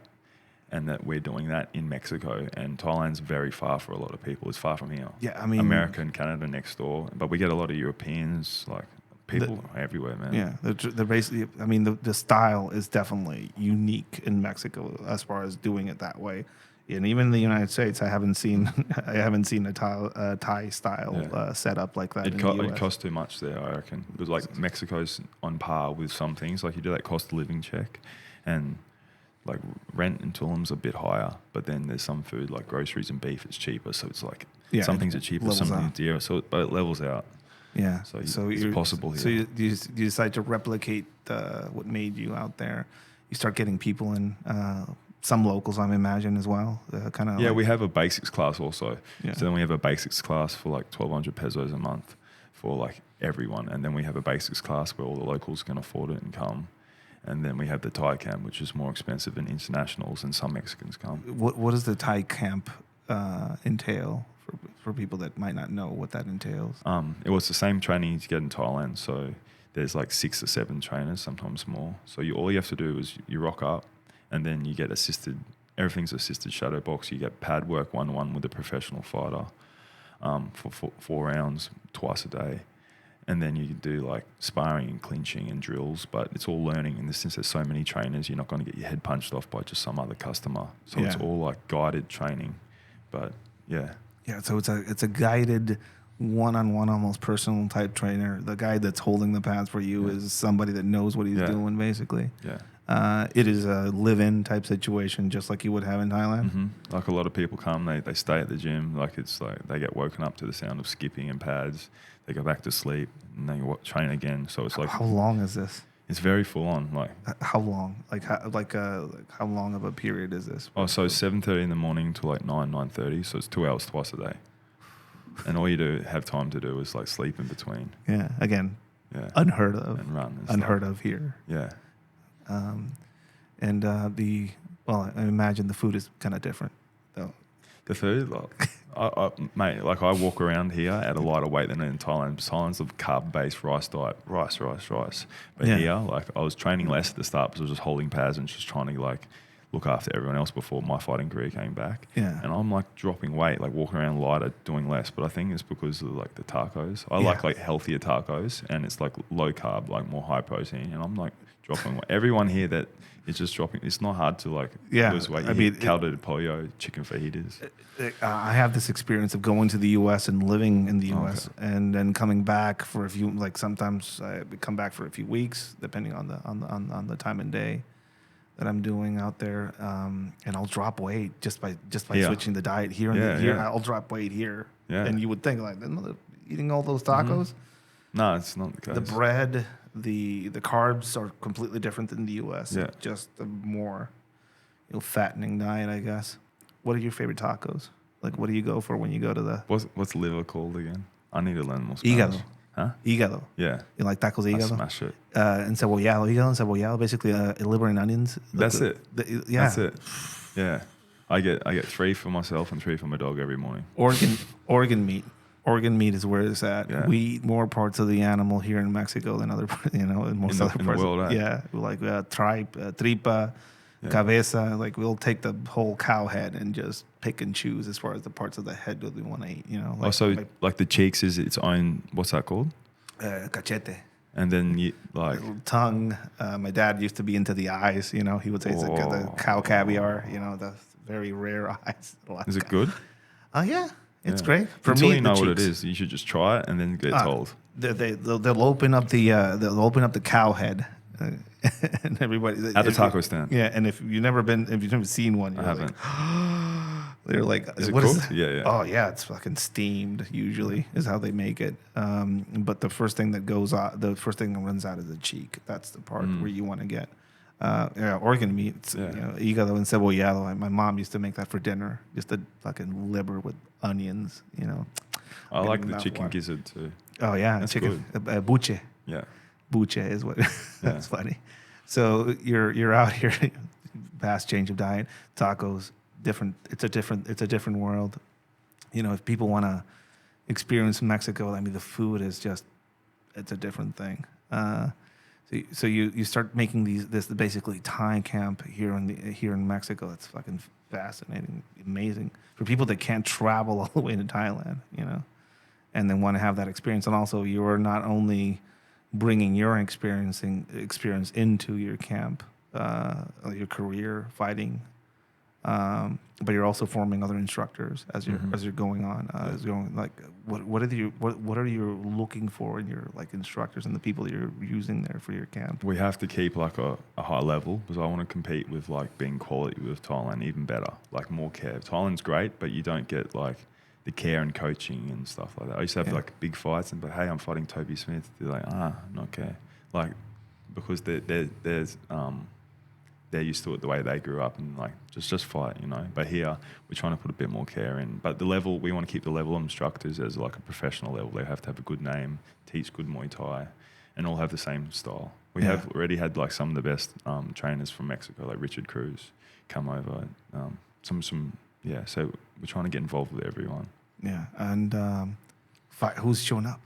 And that we're doing that in Mexico, and Thailand's very far for a lot of people. It's far from here. Yeah, I mean, America and Canada next door, but we get a lot of Europeans, like people everywhere, man. Yeah, they're basically. I mean, the style is definitely unique in Mexico as far as doing it that way. And even in the United States, I haven't seen a Thai style setup like that. It costs too much there, I reckon. Because like Mexico's on par with some things. Like you do that cost of living check, and like rent in Tulum's a bit higher, but then there's some food like groceries and beef, it's cheaper. So it's like some things are cheaper, some things are dearer. So, but it levels out. Yeah. So it's possible here. So you decide to replicate what made you out there. You start getting people in, some locals, I imagine, as well. We have a basics class also. Yeah. So then we have a basics class for like 1,200 pesos a month for like everyone. And then we have a basics class where all the locals can afford it and come. And then we have the Thai camp, which is more expensive than internationals, and some Mexicans come. What does the Thai camp entail for people that might not know what that entails? It was the same training you get in Thailand. So there's like 6 or 7 trainers, sometimes more. So all you have to do is you rock up, and then you get assisted. Everything's assisted shadow box. You get pad work 1-on-1 with a professional fighter for 4 rounds twice a day. And then you can do like sparring and clinching and drills, but it's all learning. In the sense there's so many trainers, you're not going to get your head punched off by just some other customer. So it's all like guided training, but yeah. So it's a guided one-on-one, almost personal type trainer. The guy that's holding the pads for you is somebody that knows what he's doing, basically. Yeah. It is a live-in type situation, just like you would have in Thailand. Mm-hmm. Like a lot of people come, they stay at the gym. Like it's like they get woken up to the sound of skipping and pads. They go back to sleep and they train again. So it's like, how long is this? It's very full on. Like how long? How long of a period is this? So 7:30 in the morning to like 9:30. So it's 2 hours twice a day. And all you have time to do is like sleep in between. Yeah. Again. Yeah. Unheard of. And run. And unheard of here. Yeah. And I imagine the food is kind of different, though. The food, mate, like I walk around here at a lighter weight than in Thailand. Thailand's a carb-based rice diet, rice. But here, like I was training less at the start because I was just holding pads and just trying to like look after everyone else before my fighting career came back. Yeah. And I'm like dropping weight, like walking around lighter, doing less. But I think it's because of like the tacos. I like healthier tacos, and it's like low carb, like more high protein. And I'm like dropping weight. Everyone here that is just dropping. It's not hard to like lose weight. I mean, caldo de pollo, chicken fajitas. I have this experience of going to the U.S. and living in the U.S. and then coming back for a few. Like sometimes I come back for a few weeks, depending on the time and day that I'm doing out there, and I'll drop weight just by switching the diet here and here. I'll drop weight here, and you would think like eating all those tacos. No, it's not the case. The bread, the carbs are completely different than the U.S. Yeah. Just a more fattening diet, I guess. What are your favorite tacos? Like, what do you go for when you go to the... What's liver called again? I need to learn more Spanish. Hígado. Huh? Hígado. Yeah. You like tacos de hígado? I smash it. Hígado encebollado, basically liver and onions. That's it. Yeah. That's it. Yeah. I get 3 for myself and 3 for my dog every morning. Organ meat. Organ meat is where it's at. Yeah. We eat more parts of the animal here in Mexico than other, in most other parts. In the world, right? Yeah, like tripa, cabeza. Like we'll take the whole cow head and just pick and choose as far as the parts of the head that we want to eat. Like, also, like the cheeks is its own. What's that called? Cachete. And then you like tongue. My dad used to be into the eyes. He would say it's like the cow caviar. The very rare eyes. Is it good? Yeah. It's great. For Until me, you know what it is, you should just try it and then get told. They'll open up the cow head, and everybody at the taco stand. Yeah, and if you've never seen one, I haven't. They're like, is it cooked? Yeah. Oh yeah, it's fucking steamed. Usually is how they make it. But the first thing that runs out is the cheek. That's the part where you want to get. Organ meat, hígado encebollado. My mom used to make that for dinner, just a fucking liver with onions, I like the chicken gizzard too. Oh yeah, that's chicken buche. Yeah, buche is what. That's funny. So you're out here, vast change of diet, tacos, different. It's a different world. If people want to experience Mexico, I mean, the food is it's a different thing. So you start making this basically Thai camp here in Mexico. It's fucking fascinating, amazing for people that can't travel all the way to Thailand, and then want to have that experience. And also, you're not only bringing your experience into your camp, your career fighting, but you're also forming other instructors as you're going on. What are you looking for in your instructors and the people that you're using there for your camp? We have to keep a high level because I want to compete with being quality with Thailand even better, more care. Thailand's great, but you don't get the care and coaching and stuff like that. I used to have big fights but hey, I'm fighting Toby Smith. They're like, not care. Because they're used to it the way they grew up and just fight, But here we're trying to put a bit more care in. But the level, we want to keep the level of instructors as a professional level. They have to have a good name, teach good Muay Thai, and all have the same style. We have already had some of the best trainers from Mexico, like Richard Cruz, come over. So we're trying to get involved with everyone. Yeah, and who's showing up?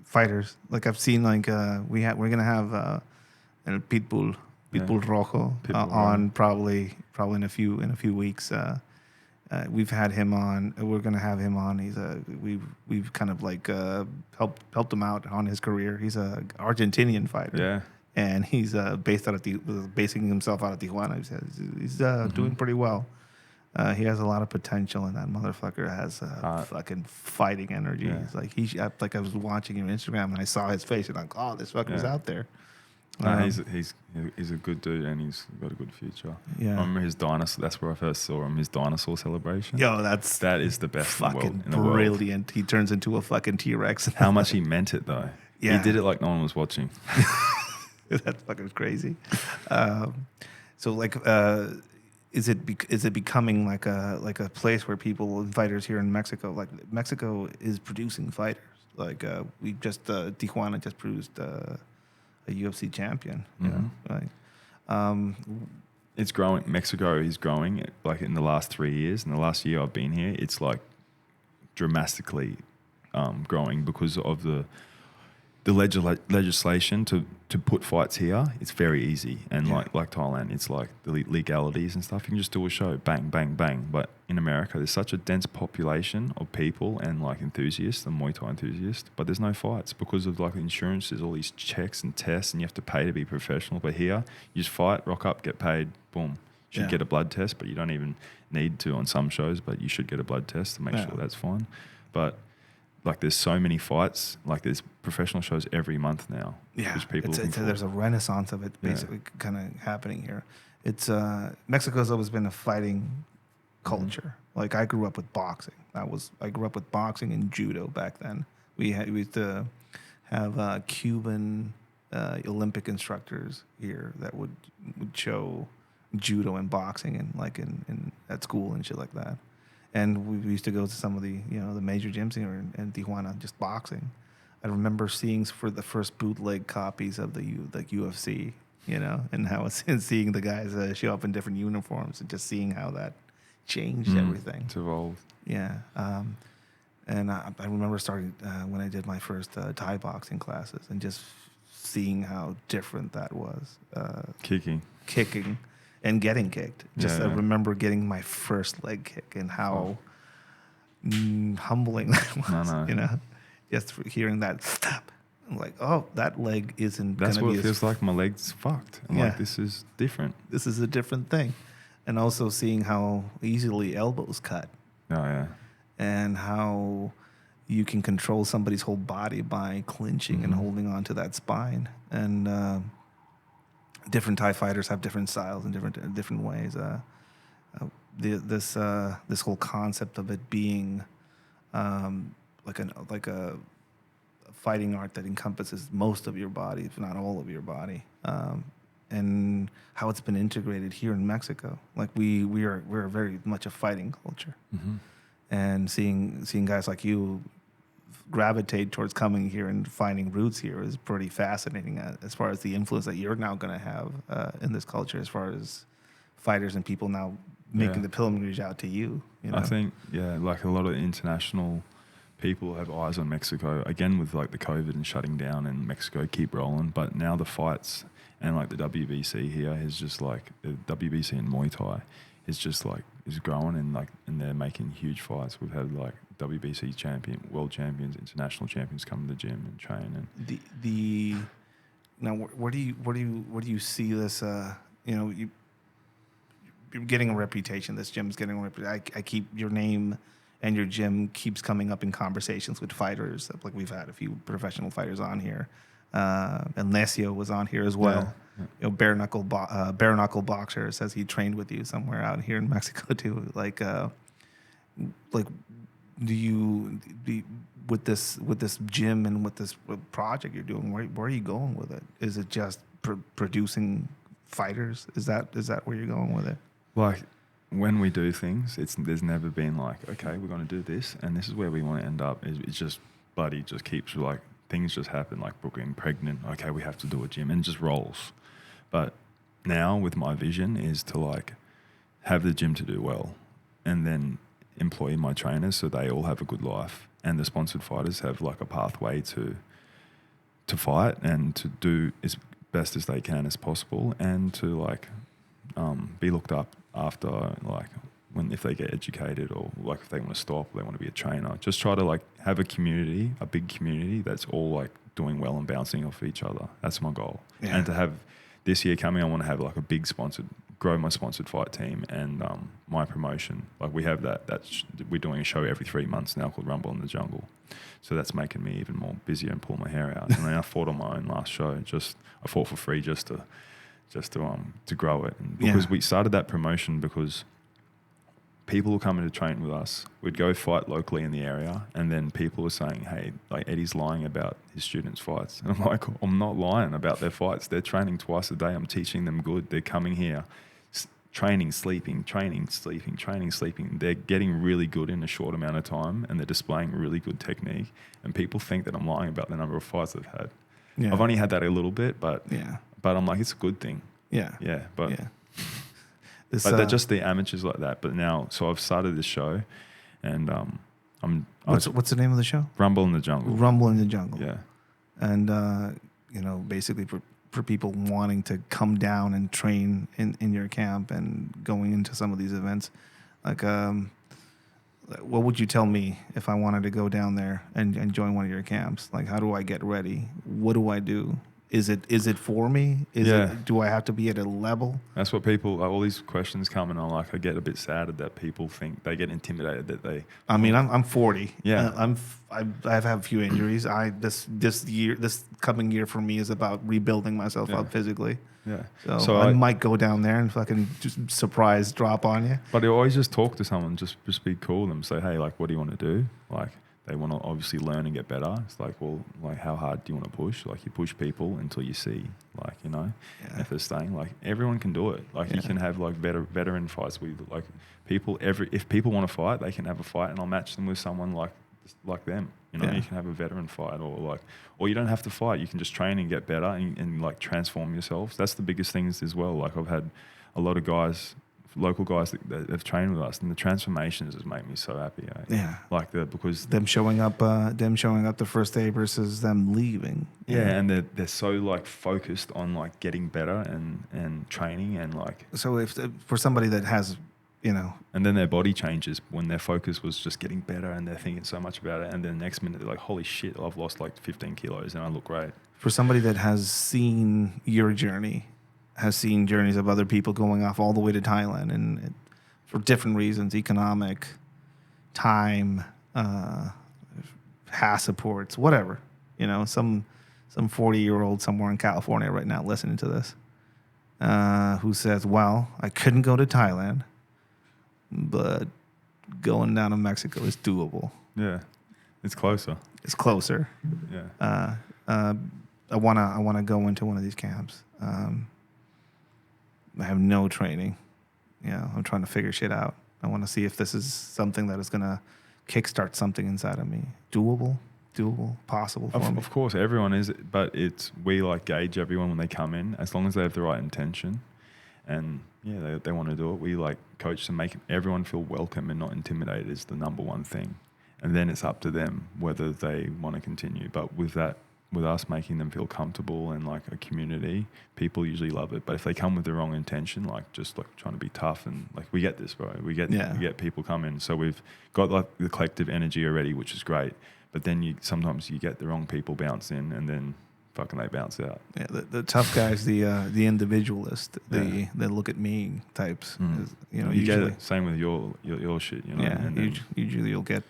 Fighters. I've seen we're gonna have El Pitbull Rojo on probably in a few weeks. We've had him on. We're gonna have him on. We've kind of helped him out on his career. He's a Argentinian fighter. Yeah. And he's basing himself out of Tijuana. He's doing pretty well. He has a lot of potential, and that motherfucker has fucking fighting energy. Yeah. I was watching him on Instagram, and I saw his face, and I'm like, oh, this fucker's out there. He's a good dude, and he's got a good future. Yeah. I remember his dinosaur. That's where I first saw him. His dinosaur celebration. That is the best fucking in the world. Brilliant. He turns into a fucking T-Rex. How much he meant it though. Yeah. He did it like no one was watching. That's fucking crazy. Is it becoming like a place where fighters here in Mexico, Mexico is producing fighters. Tijuana just produced a UFC champion. It's growing. Mexico is growing. Like in the last 3 years, in the last year I've been here, it's like dramatically growing because of the legislation to put fights here. It's very easy, and like Thailand, it's like the legalities and stuff. You can just do a show, bang, bang, bang. But in America, there's such a dense population of people and like enthusiasts, and Muay Thai enthusiasts, but there's no fights because of like insurance. There's all these checks and tests, and you have to pay to be professional. But here, you just fight, rock up, get paid, boom. You should get a blood test, but you don't even need to on some shows. But you should get a blood test to make sure that's fine. But like there's so many fights, like there's professional shows every month now. Yeah, people there's a renaissance of it basically kind of happening here. It's Mexico's always been a fighting culture. Like I grew up with boxing. I grew up with boxing and judo back then. We used to have Cuban Olympic instructors here that would show judo and boxing and like in at school and shit like that. And we used to go to some of the the major gyms here in Tijuana, just boxing. I remember seeing for the first bootleg copies of the UFC, and how and seeing the guys show up in different uniforms and just seeing how that changed everything. It's evolved. Yeah. And I remember starting when I did my first Thai boxing classes and just seeing how different that was. Kicking. And getting kicked. I remember getting my first leg kick and how humbling that was. No. Just hearing that stop. I'm like, oh, that leg isn't That's gonna what be it feels like. My leg's fucked. I'm like, this is different. This is a different thing. And also seeing how easily elbows cut. Oh, yeah. And how you can control somebody's whole body by clinching and holding on to that spine. And different Thai fighters have different styles and different ways. This whole concept of it being like a fighting art that encompasses most of your body, if not all of your body, and how it's been integrated here in Mexico. Like we're very much a fighting culture, and seeing guys like you gravitate towards coming here and finding roots here is pretty fascinating as far as the influence that you're now going to have in this culture, as far as fighters and people now making the pilgrimage out to you. I think, like a lot of international people have eyes on Mexico, again with like the COVID and shutting down, and Mexico keep rolling. But now the fights and like the WBC here is just like, the WBC and Muay Thai is just like, is growing, and they're making huge fights. We've had like WBC champion, world champions, international champions come to the gym and train. And now where do you see this? You're getting a reputation. This gym's getting a reputation. I keep your name and your gym keeps coming up in conversations with fighters. Like we've had a few professional fighters on here. And Lesio was on here as well. Yeah. Bare knuckle boxer says he trained with you somewhere out here in Mexico too. Like do you with this gym and with this project you're doing? Where are you going with it? Is it just producing fighters? Is that where you're going with it? Like when we do things, there's never been like, okay, we're going to do this and this is where we want to end up. It's just buddy just keeps like, things just happen, like Brooke getting pregnant. Okay, we have to do a gym, and it just rolls. But now with my vision is to like have the gym to do well, and then employ my trainers so they all have a good life, and the sponsored fighters have like a pathway to fight and to do as best as they can as possible, and to like be looked up after, like if they get educated, or like if they want to stop, they want to be a trainer. Just try to like have a community, a big community that's all like doing well and bouncing off each other. That's my goal. Yeah. And to have this year coming, I want to have like a big grow my sponsored fight team and my promotion. Like we have we're doing a show every 3 months now called Rumble in the Jungle. So that's making me even more busier and pull my hair out. And then I fought on my own last show. I fought for free just to grow it. And because we started that promotion because people were coming to train with us. We'd go fight locally in the area, and then people were saying, hey, like Eddie's lying about his students' fights. And I'm like, I'm not lying about their fights. They're training twice a day. I'm teaching them good. They're coming here, training, sleeping. They're getting really good in a short amount of time, and they're displaying really good technique. And people think that I'm lying about the number of fights they've had. Yeah. I've only had that a little bit, but I'm like, it's a good thing. Yeah. Yeah, but Yeah. This, but they're just the amateurs like that. But now, so I've started this show, and what's the name of the show? Rumble in the Jungle. Rumble in the Jungle. Yeah, And basically for people wanting to come down and train in your camp and going into some of these events, like what would you tell me if I wanted to go down there and join one of your camps? Like, how do I get ready? What do I do? Is it for me? Do I have to be at a level? that's what people, like, all these questions come, and I get a bit saddened that people think, they get intimidated that they. I mean, I'm 40. Yeah. I've had a few injuries. This coming year for me is about rebuilding myself up physically. Yeah. So I might go down there and fucking just surprise drop on you. But you always just talk to someone, just be cool with them. Say, hey, like, what do you want to do? Like, they want to obviously learn and get better. It's like, well, like, how hard do you want to push? Like, you push people until you see, like, if they're staying, like, everyone can do it. Like, you can have, like, veteran fights with, like, people. If people want to fight, they can have a fight, and I'll match them with someone like them. You can have a veteran fight, or you don't have to fight. You can just train and get better and like transform yourselves. That's the biggest things as well. Like, I've had a lot of guys, local guys that have trained with us, and the transformations has made me so happy. Yeah, like because them showing up the first day versus them leaving. And they're so like focused on like getting better and training and like. So if for somebody that has, and then their body changes when their focus was just getting better, and they're thinking so much about it, and then the next minute they're like, holy shit, I've lost like 15 kilos and I look great. For somebody that has seen your journey, has seen journeys of other people going off all the way to Thailand, and for different reasons, economic, time, passports, whatever, some 40-year-old somewhere in California right now listening to this, who says, well, I couldn't go to Thailand, but going down to Mexico is doable. Yeah, it's closer. It's closer. Yeah. I wanna go into one of these camps. I have no training. I'm trying to figure shit out. I want to see if this is something that is gonna kickstart something inside of me. Doable, possible for me. Of course, everyone is, but we like gauge everyone when they come in, as long as they have the right intention, and they want to do it. We like coach to make everyone feel welcome and not intimidated is the number one thing, and then it's up to them whether they want to continue. But with us making them feel comfortable and like a community, people usually love it. But if they come with the wrong intention, like just like trying to be tough, and like we get this, bro. We get people come in, so we've got like the collective energy already, which is great. But then sometimes you get the wrong people bounce in, and then fucking they bounce out. Yeah, the tough guys, the individualist, the look at me types. You usually get it. Same with your shit. And usually you'll get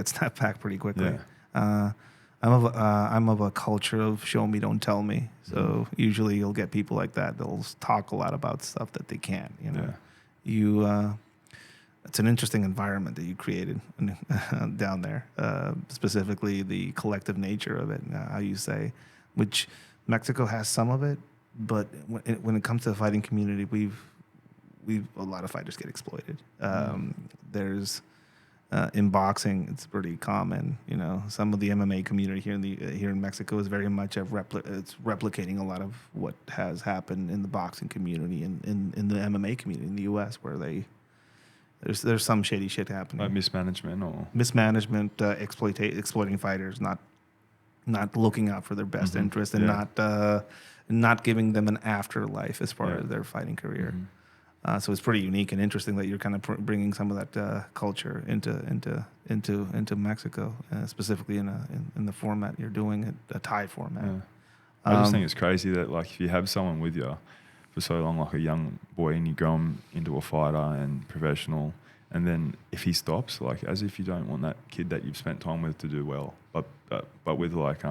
snapped back pretty quickly. Yeah. I'm of a culture of show me, don't tell me. So usually you'll get people like that. They'll talk a lot about stuff that they can't. It's an interesting environment that you created down there. Specifically, the collective nature of it. How you say, which Mexico has some of it, but when it comes to the fighting community, we've a lot of fighters get exploited. There's in boxing, it's pretty common. Some of the MMA community here in Mexico is very much it's replicating a lot of what has happened in the boxing community and in the MMA community in the U.S. where there's some shady shit happening. Like mismanagement, exploiting fighters, not looking out for their best interest, and not giving them an afterlife as far as their fighting career. So it's pretty unique and interesting that you're kind of bringing some of that culture into Mexico, specifically in the format you're doing it, a Thai format. Yeah. I just think it's crazy that like if you have someone with you for so long, like a young boy, and you grow him into a fighter and professional, and then if he stops, like as if you don't want that kid that you've spent time with to do well, but with like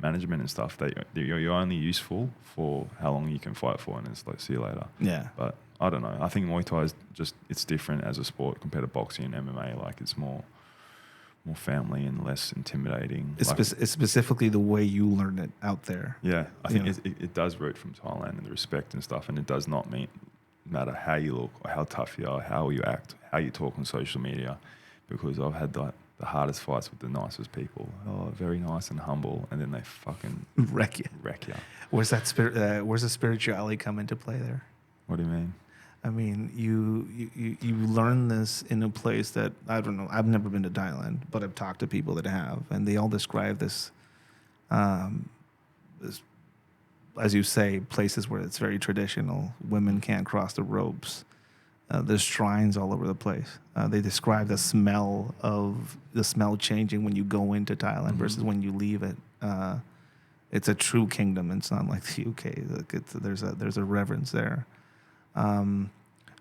management and stuff, that you're only useful for how long you can fight for, and it's like see you later. Yeah. But I don't know. I think Muay Thai is it's different as a sport compared to boxing and MMA. Like it's more family and less intimidating. It's specifically the way you learn it out there. Yeah, I think it does root from Thailand and the respect and stuff, and it does not matter how you look or how tough you are, how you act, how you talk on social media. because I've had like the hardest fights with the nicest people. Oh, very nice and humble, and then they fucking Wreck you. wreck you. Where's that spirit? Where's the spirituality come into play there? What do you mean? I mean, you learn this in a place that, I don't know. I've never been to Thailand, but I've talked to people that have, and they all describe this, this, as you say, places where it's very traditional. Women can't cross the ropes. There's shrines all over the place. They describe the smell changing when you go into Thailand versus when you leave it. It's a true kingdom. It's not like the UK. There's a reverence there.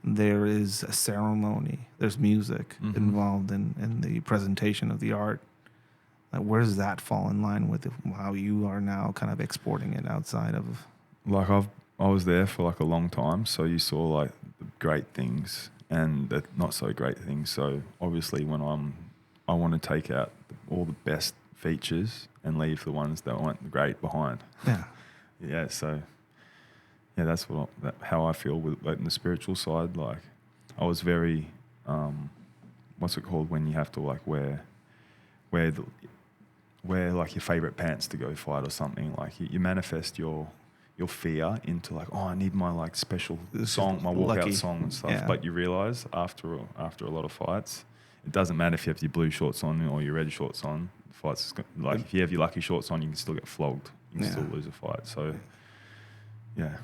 There is a ceremony. There's music involved in the presentation of the art. Where does that fall in line with how you are now kind of exporting it outside of? Like I was there for like a long time, so you saw like the great things and the not so great things. So obviously, when I want to take out all the best features and leave the ones that weren't great behind. Yeah. Yeah. So yeah, that's how I feel with like, in the spiritual side. Like I was very, what's it called when you have to like wear like your favorite pants to go fight or something. Like you manifest your fear into like, oh, I need my like special song, my walkout song and stuff. Yeah. But you realize after a lot of fights, it doesn't matter if you have your blue shorts on or your red shorts on. Fights like if you have your lucky shorts on, you can still get flogged. You can still lose a fight. So yeah.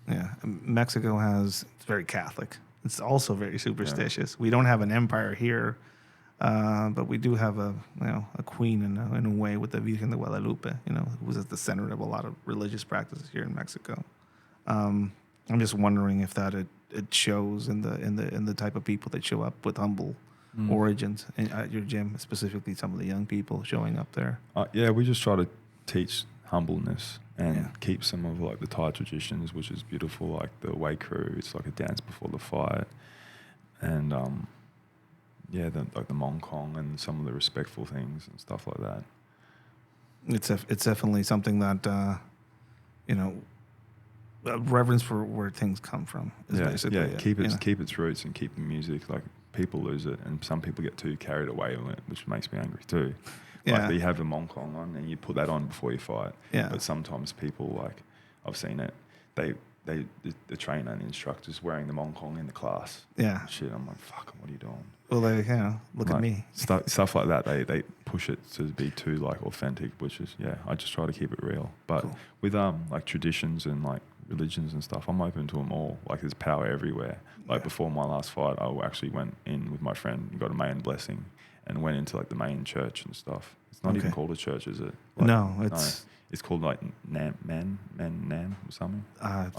Yeah, Mexico it's very Catholic. It's also very superstitious. Yeah. We don't have an empire here, but we do have a queen in a way with the Virgen de Guadalupe. Who was at the center of a lot of religious practices here in Mexico. I'm just wondering if that it shows in the type of people that show up with humble origins at your gym, specifically some of the young people showing up there. Yeah, we just try to teach humbleness and keep some of like the Thai traditions, which is beautiful, like the Wai Crew. It's like a dance before the fight, and like the Mong Kong and some of the respectful things and stuff like that. It's definitely something that reverence for where things come from. Is basically it. Keep its roots and keep the music. Like people lose it, and some people get too carried away with it, which makes me angry too. Like you have a Mong Kong on and you put that on before you fight. Yeah. But sometimes people, like I've seen it, the trainer and the instructor's wearing the Mong Kong in the class. Yeah. Shit, I'm like, fuck, what are you doing? Well, look at me. Stuff like that. They push it to be too like authentic, which is I just try to keep it real. But with like traditions and like religions and stuff, I'm open to them all. Like there's power everywhere. Like before my last fight, I actually went in with my friend and got a main blessing. And went into like the main church and stuff. It's not even called a church, is it? Like, no, it's called like Nam or something. I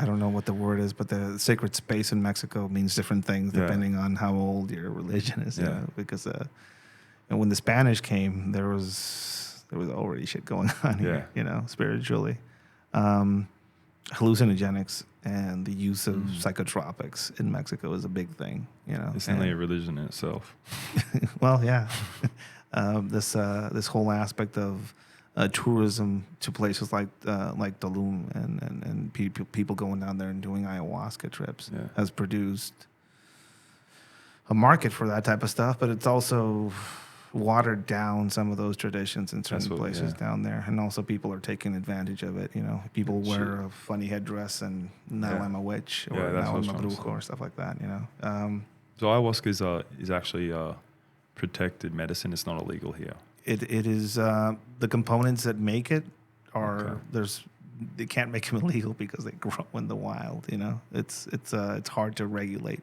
don't know what the word is, but the sacred space in Mexico means different things depending on how old your religion is. Yeah. Because and when the Spanish came, there was already shit going on here. Spiritually. Hallucinogenics and the use of psychotropics in Mexico is a big thing, It's only a religion in itself. Well, yeah. This whole aspect of tourism to places like Tulum and people going down there and doing ayahuasca trips has produced a market for that type of stuff, but it's also watered down some of those traditions in certain places down there, and also people are taking advantage of it. People wear a funny headdress and now I'm a witch or now I'm a brujo or stuff like that. So ayahuasca is actually a protected medicine. It's not illegal here. It is the components that make it are they can't make them illegal because they grow in the wild. It's hard to regulate.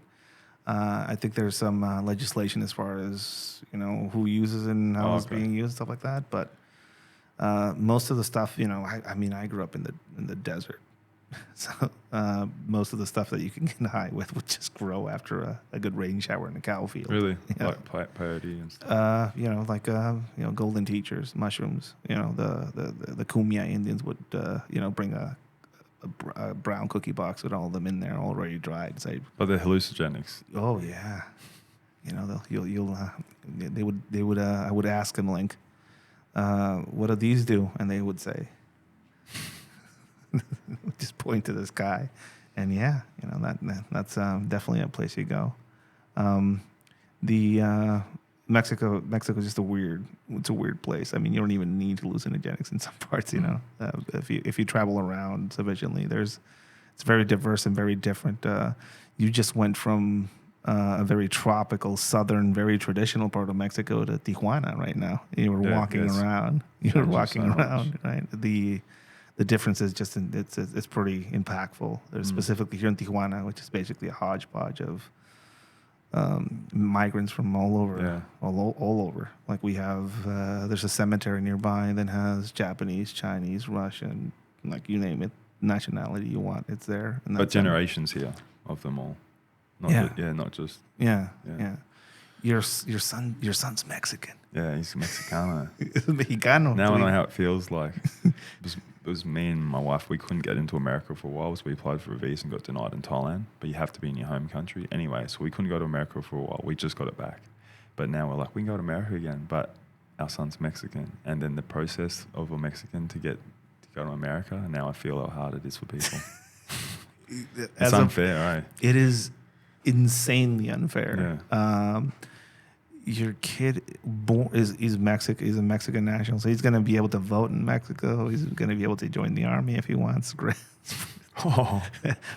I think there's some legislation as far as who uses it and how it's being used, stuff like that. But most of the stuff, I grew up in the desert, so most of the stuff that you can get high with would just grow after a good rain shower in a cow field. Really, like peyote and stuff. Golden teachers, mushrooms. The Kumeyaay Indians would bring a brown cookie box with all of them in there already dried. But they're hallucinogenics. Oh yeah, they would. I would ask them like, what do these do? And they would say, just point to the sky, and that's definitely a place you go. The Mexico's just it's a weird place. I mean, you don't even need hallucinogenics in some parts, you know. If you travel around sufficiently, it's very diverse and very different. You just went from a very tropical, southern, very traditional part of Mexico to Tijuana right now. You were walking around. You were walking around, right? The difference is just it's pretty impactful. There's specifically here in Tijuana, which is basically a hodgepodge of migrants from all over, all over. Like we have, there's a cemetery nearby that has Japanese, Chinese, Russian, like you name it, nationality you want, it's there. And but generations here of them all. Not just. Yeah. Your son's Mexican. Yeah, he's Mexicano. Mexicano. Now I know how it feels like. It was me and my wife, we couldn't get into America for a while, so we applied for a visa and got denied in Thailand. But you have to be in your home country anyway, so we couldn't go to America for a while. We just got it back. But now we're like, we can go to America again, but our son's Mexican. And then the process of a Mexican to go to America, now I feel how hard it is for people. It's unfair, right? It is insanely unfair. Yeah. Your kid is a Mexican national, so he's going to be able to vote in Mexico. He's going to be able to join the army if he wants.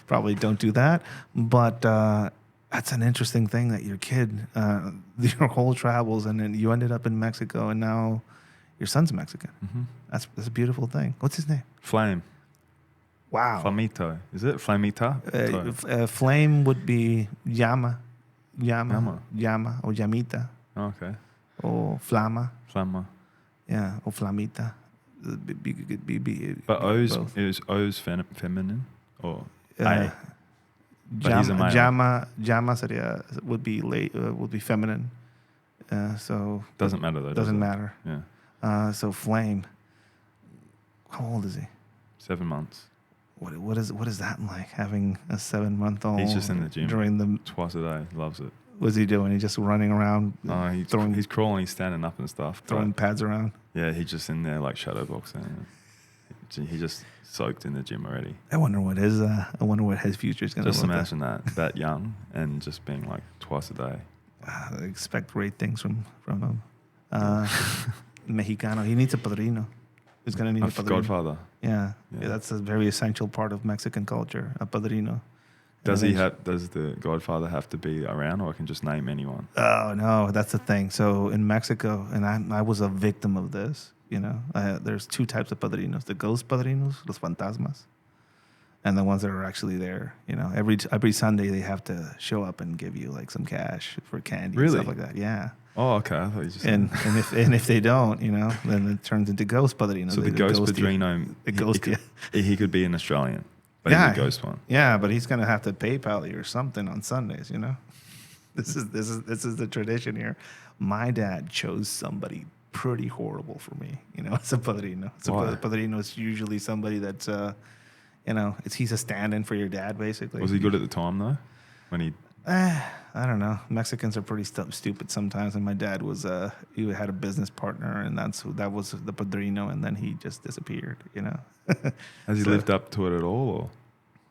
Probably don't do that, but that's an interesting thing that your kid, your whole travels, and then you ended up in Mexico, and now your son's Mexican. Mm-hmm. That's a beautiful thing. What's his name? Flame. Wow. Flamito. Is it Flamita? Flame would be Llama or Llamita. Okay. Or Flama. Yeah, or Flamita. But O's feminine or A? Llama would be feminine. So doesn't matter though. Doesn't matter. Yeah. So Flame. How old is he? 7 months. What is that like, having a 7-month-old? He's just in the gym twice a day. Loves it. What's he doing? He's just running around. He's crawling. He's standing up and stuff. Throwing pads around. Yeah, he's just in there like shadow boxing. He just soaked in the gym already. I wonder what his future is going to look like. Just imagine that young and just being like twice a day. I expect great things from him. Mexicano. He needs a padrino. He's going to need a padrino. Godfather. Yeah, that's a very essential part of Mexican culture, a padrino. Does the Godfather have to be around, or I can just name anyone? Oh, no, that's the thing. So in Mexico, and I was a victim of this, you know, there's two types of padrinos: the ghost padrinos, los fantasmas, and the ones that are actually there. You know, every Sunday they have to show up and give you like some cash for candy and stuff like that. Yeah. Oh, okay. I thought you just if they don't, you know, then it turns into ghost padrino. So the ghost padrino, he could be an Australian. But he's a ghost one. Yeah, but he's gonna have to PayPal you or something on Sundays, you know. This is the tradition here. My dad chose somebody pretty horrible for me, you know. It's a padrino. A padrino is usually somebody that's, you know, he's a stand-in for your dad, basically. Was he good at the time though? When he? I don't know. Mexicans are pretty stupid sometimes, and my dad he had a business partner, and that was the padrino, and then he just disappeared, you know. Has he lived up to it at all, or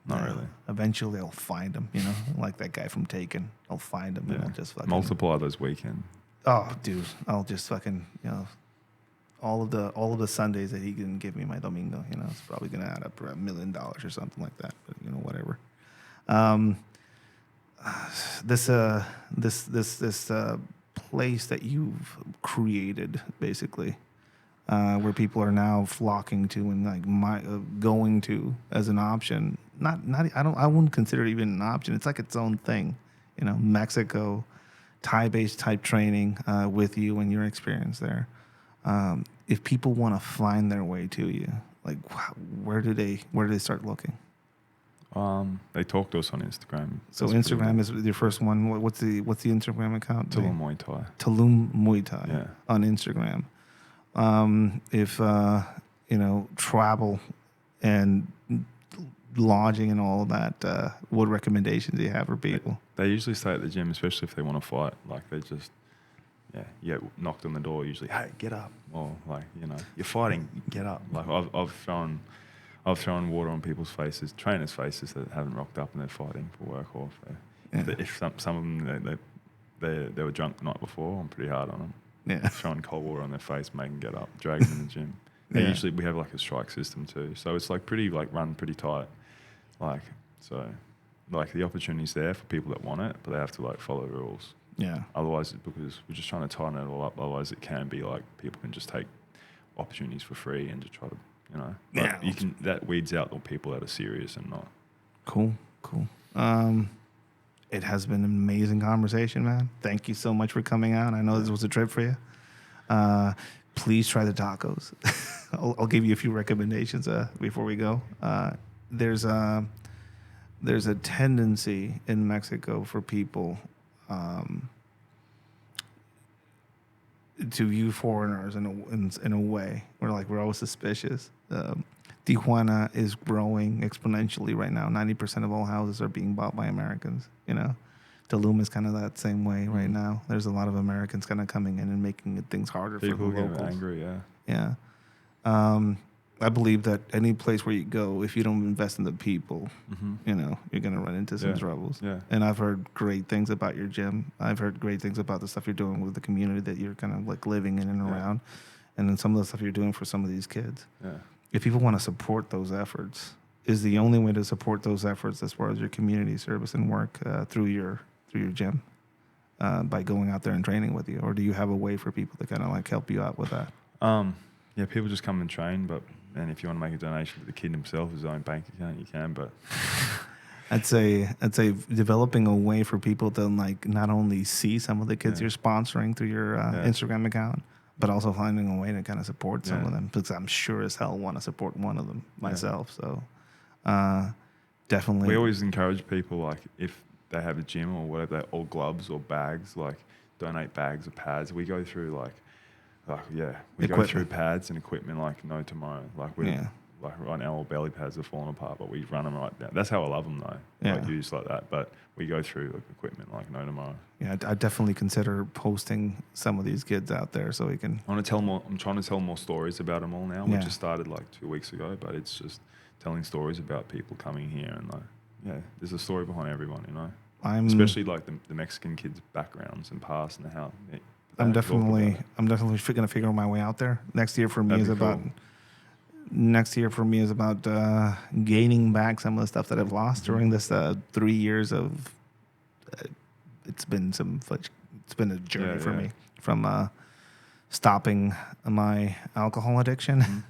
not really? Eventually, I'll find him, you know, like that guy from Taken. I'll find him, and I'll just fucking multiply those weekends. Oh, dude, I'll just fucking, you know, all of the Sundays that he can give me my domingo, you know, it's probably gonna add up to $1 million or something like that. But you know, whatever. This place that you've created, basically, where people are now flocking to and like going to as an option. I wouldn't consider it even an option. It's like its own thing, you know. Mexico, Thai-based type training with you and your experience there. If people want to find their way to you, like where do they start looking? They talk to us on Instagram. So Instagram is your first one. What's the Instagram account? Tulum Muay Thai. Tulum Muay Thai. Yeah. On Instagram. If you know, travel and lodging and all of that, what recommendations do you have for people? They usually stay at the gym, especially if they want to fight. Like they just, you get knocked on the door. Usually, hey, get up, or like, you know, you're fighting, get up. Like I've thrown water on people's faces, trainers' faces that haven't rocked up and they're fighting for work, or if some of them they were drunk the night before, I'm pretty hard on them. Yeah. Throwing cold water on their face, making get up, dragging them in the gym. And Yeah. usually we have like a strike system too, so it's like pretty like run pretty tight. Like so, like the opportunity's there for people that want it, but they have to like follow the rules. Yeah. Otherwise, because we're just trying to tighten it all up. Otherwise, it can be like people can just take opportunities for free and just try to, you know, like Yeah. you can that weeds out the people that are serious and not. Cool. It has been an amazing conversation, man. Thank you so much for coming out. I know this was a trip for you. Please try the tacos. I'll give you a few recommendations before we go. There's a tendency in Mexico for people to view foreigners in a way where like we're always suspicious. Tijuana is growing exponentially right now. 90% of all houses are being bought by Americans. You know, Tulum is kind of that same way right now. There's a lot of Americans kind of coming in and making things harder People for the get locals. angry, yeah. Yeah. I believe that any place where you go, if you don't invest in the people, you know, you're going to run into some troubles. Yeah. And I've heard great things about your gym. I've heard great things about the stuff you're doing with the community that you're kind of like living in and around. And then some of the stuff you're doing for some of these kids. Yeah. If people want to support those efforts, is the only way to support those efforts as far as your community service and work through your gym by going out there and training with you? Or do you have a way for people to kind of like help you out with that? Yeah, people just come and train, and if you want to make a donation to the kid himself, his own bank account, you can. But I'd say developing a way for people to like not only see some of the kids you're sponsoring through your Instagram account, but also finding a way to kind of support some of them, because I'm sure as hell want to support one of them myself. So definitely. We always encourage people, like if they have a gym or whatever, or gloves or bags, like donate bags or pads. We go through we go through pads and equipment like no tomorrow. Like like right now, all belly pads are falling apart, but we run them right down. That's how I love them though. Yeah. Like used like that, but we go through like equipment like no tomorrow. Yeah, I definitely consider posting some of these kids out there so we can. I'm trying to tell more stories about them all now. We just started like 2 weeks ago, but it's just telling stories about people coming here and like there's a story behind everyone, you know. Especially like the Mexican kids' backgrounds and past and how. I'm definitely going to figure my way out there. Next year for me is about gaining back some of the stuff that I've lost during this 3 years of. It's been a journey for me from stopping my alcohol addiction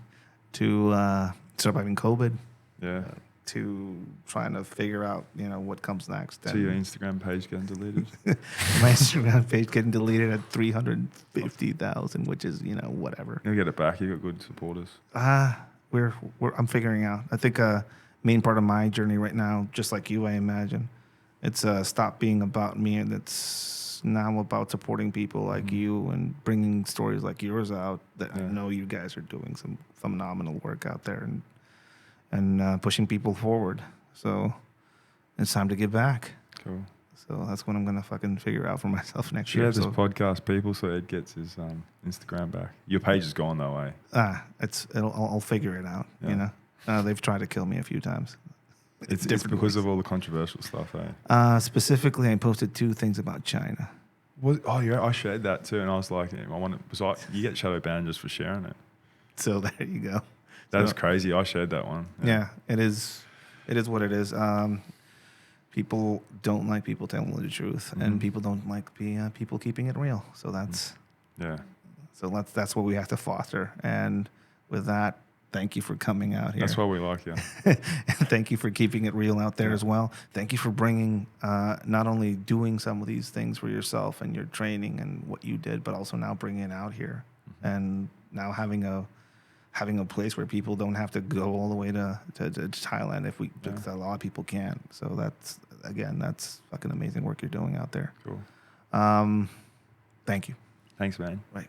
to surviving COVID. Yeah. To trying to figure out, you know, what comes next. To your Instagram page getting deleted. My Instagram page getting deleted at 350,000, which is, you know, whatever. You'll get it back. You got good supporters. I'm figuring out. I think main part of my journey right now, just like you, I imagine, it's stopped being about me, and it's now about supporting people like you and bringing stories like yours out. That I know you guys are doing some phenomenal work out there and pushing people forward. So it's time to give back. Cool. So that's what I'm going to fucking figure out for myself next year. year. This podcast, people, so Ed gets his Instagram back. Your page is gone though, eh? I'll figure it out, you know. They've tried to kill me a few times. It's because of all the controversial stuff, eh? Specifically, I posted 2 things about China. I shared that too, and I was like, you get shadow banned just for sharing it. So there you go. That's crazy. I shared that one. Yeah, it is. It is what it is. People don't like people telling the truth, and people don't like people keeping it real. So that's that's what we have to foster. And with that, thank you for coming out here. That's why we like you. Thank you for keeping it real out there as well. Thank you for bringing not only doing some of these things for yourself and your training and what you did, but also now bringing it out here and now having a place where people don't have to go all the way to Thailand because a lot of people can't. So that's fucking amazing work you're doing out there. Cool. Thank you. Thanks, man. Right.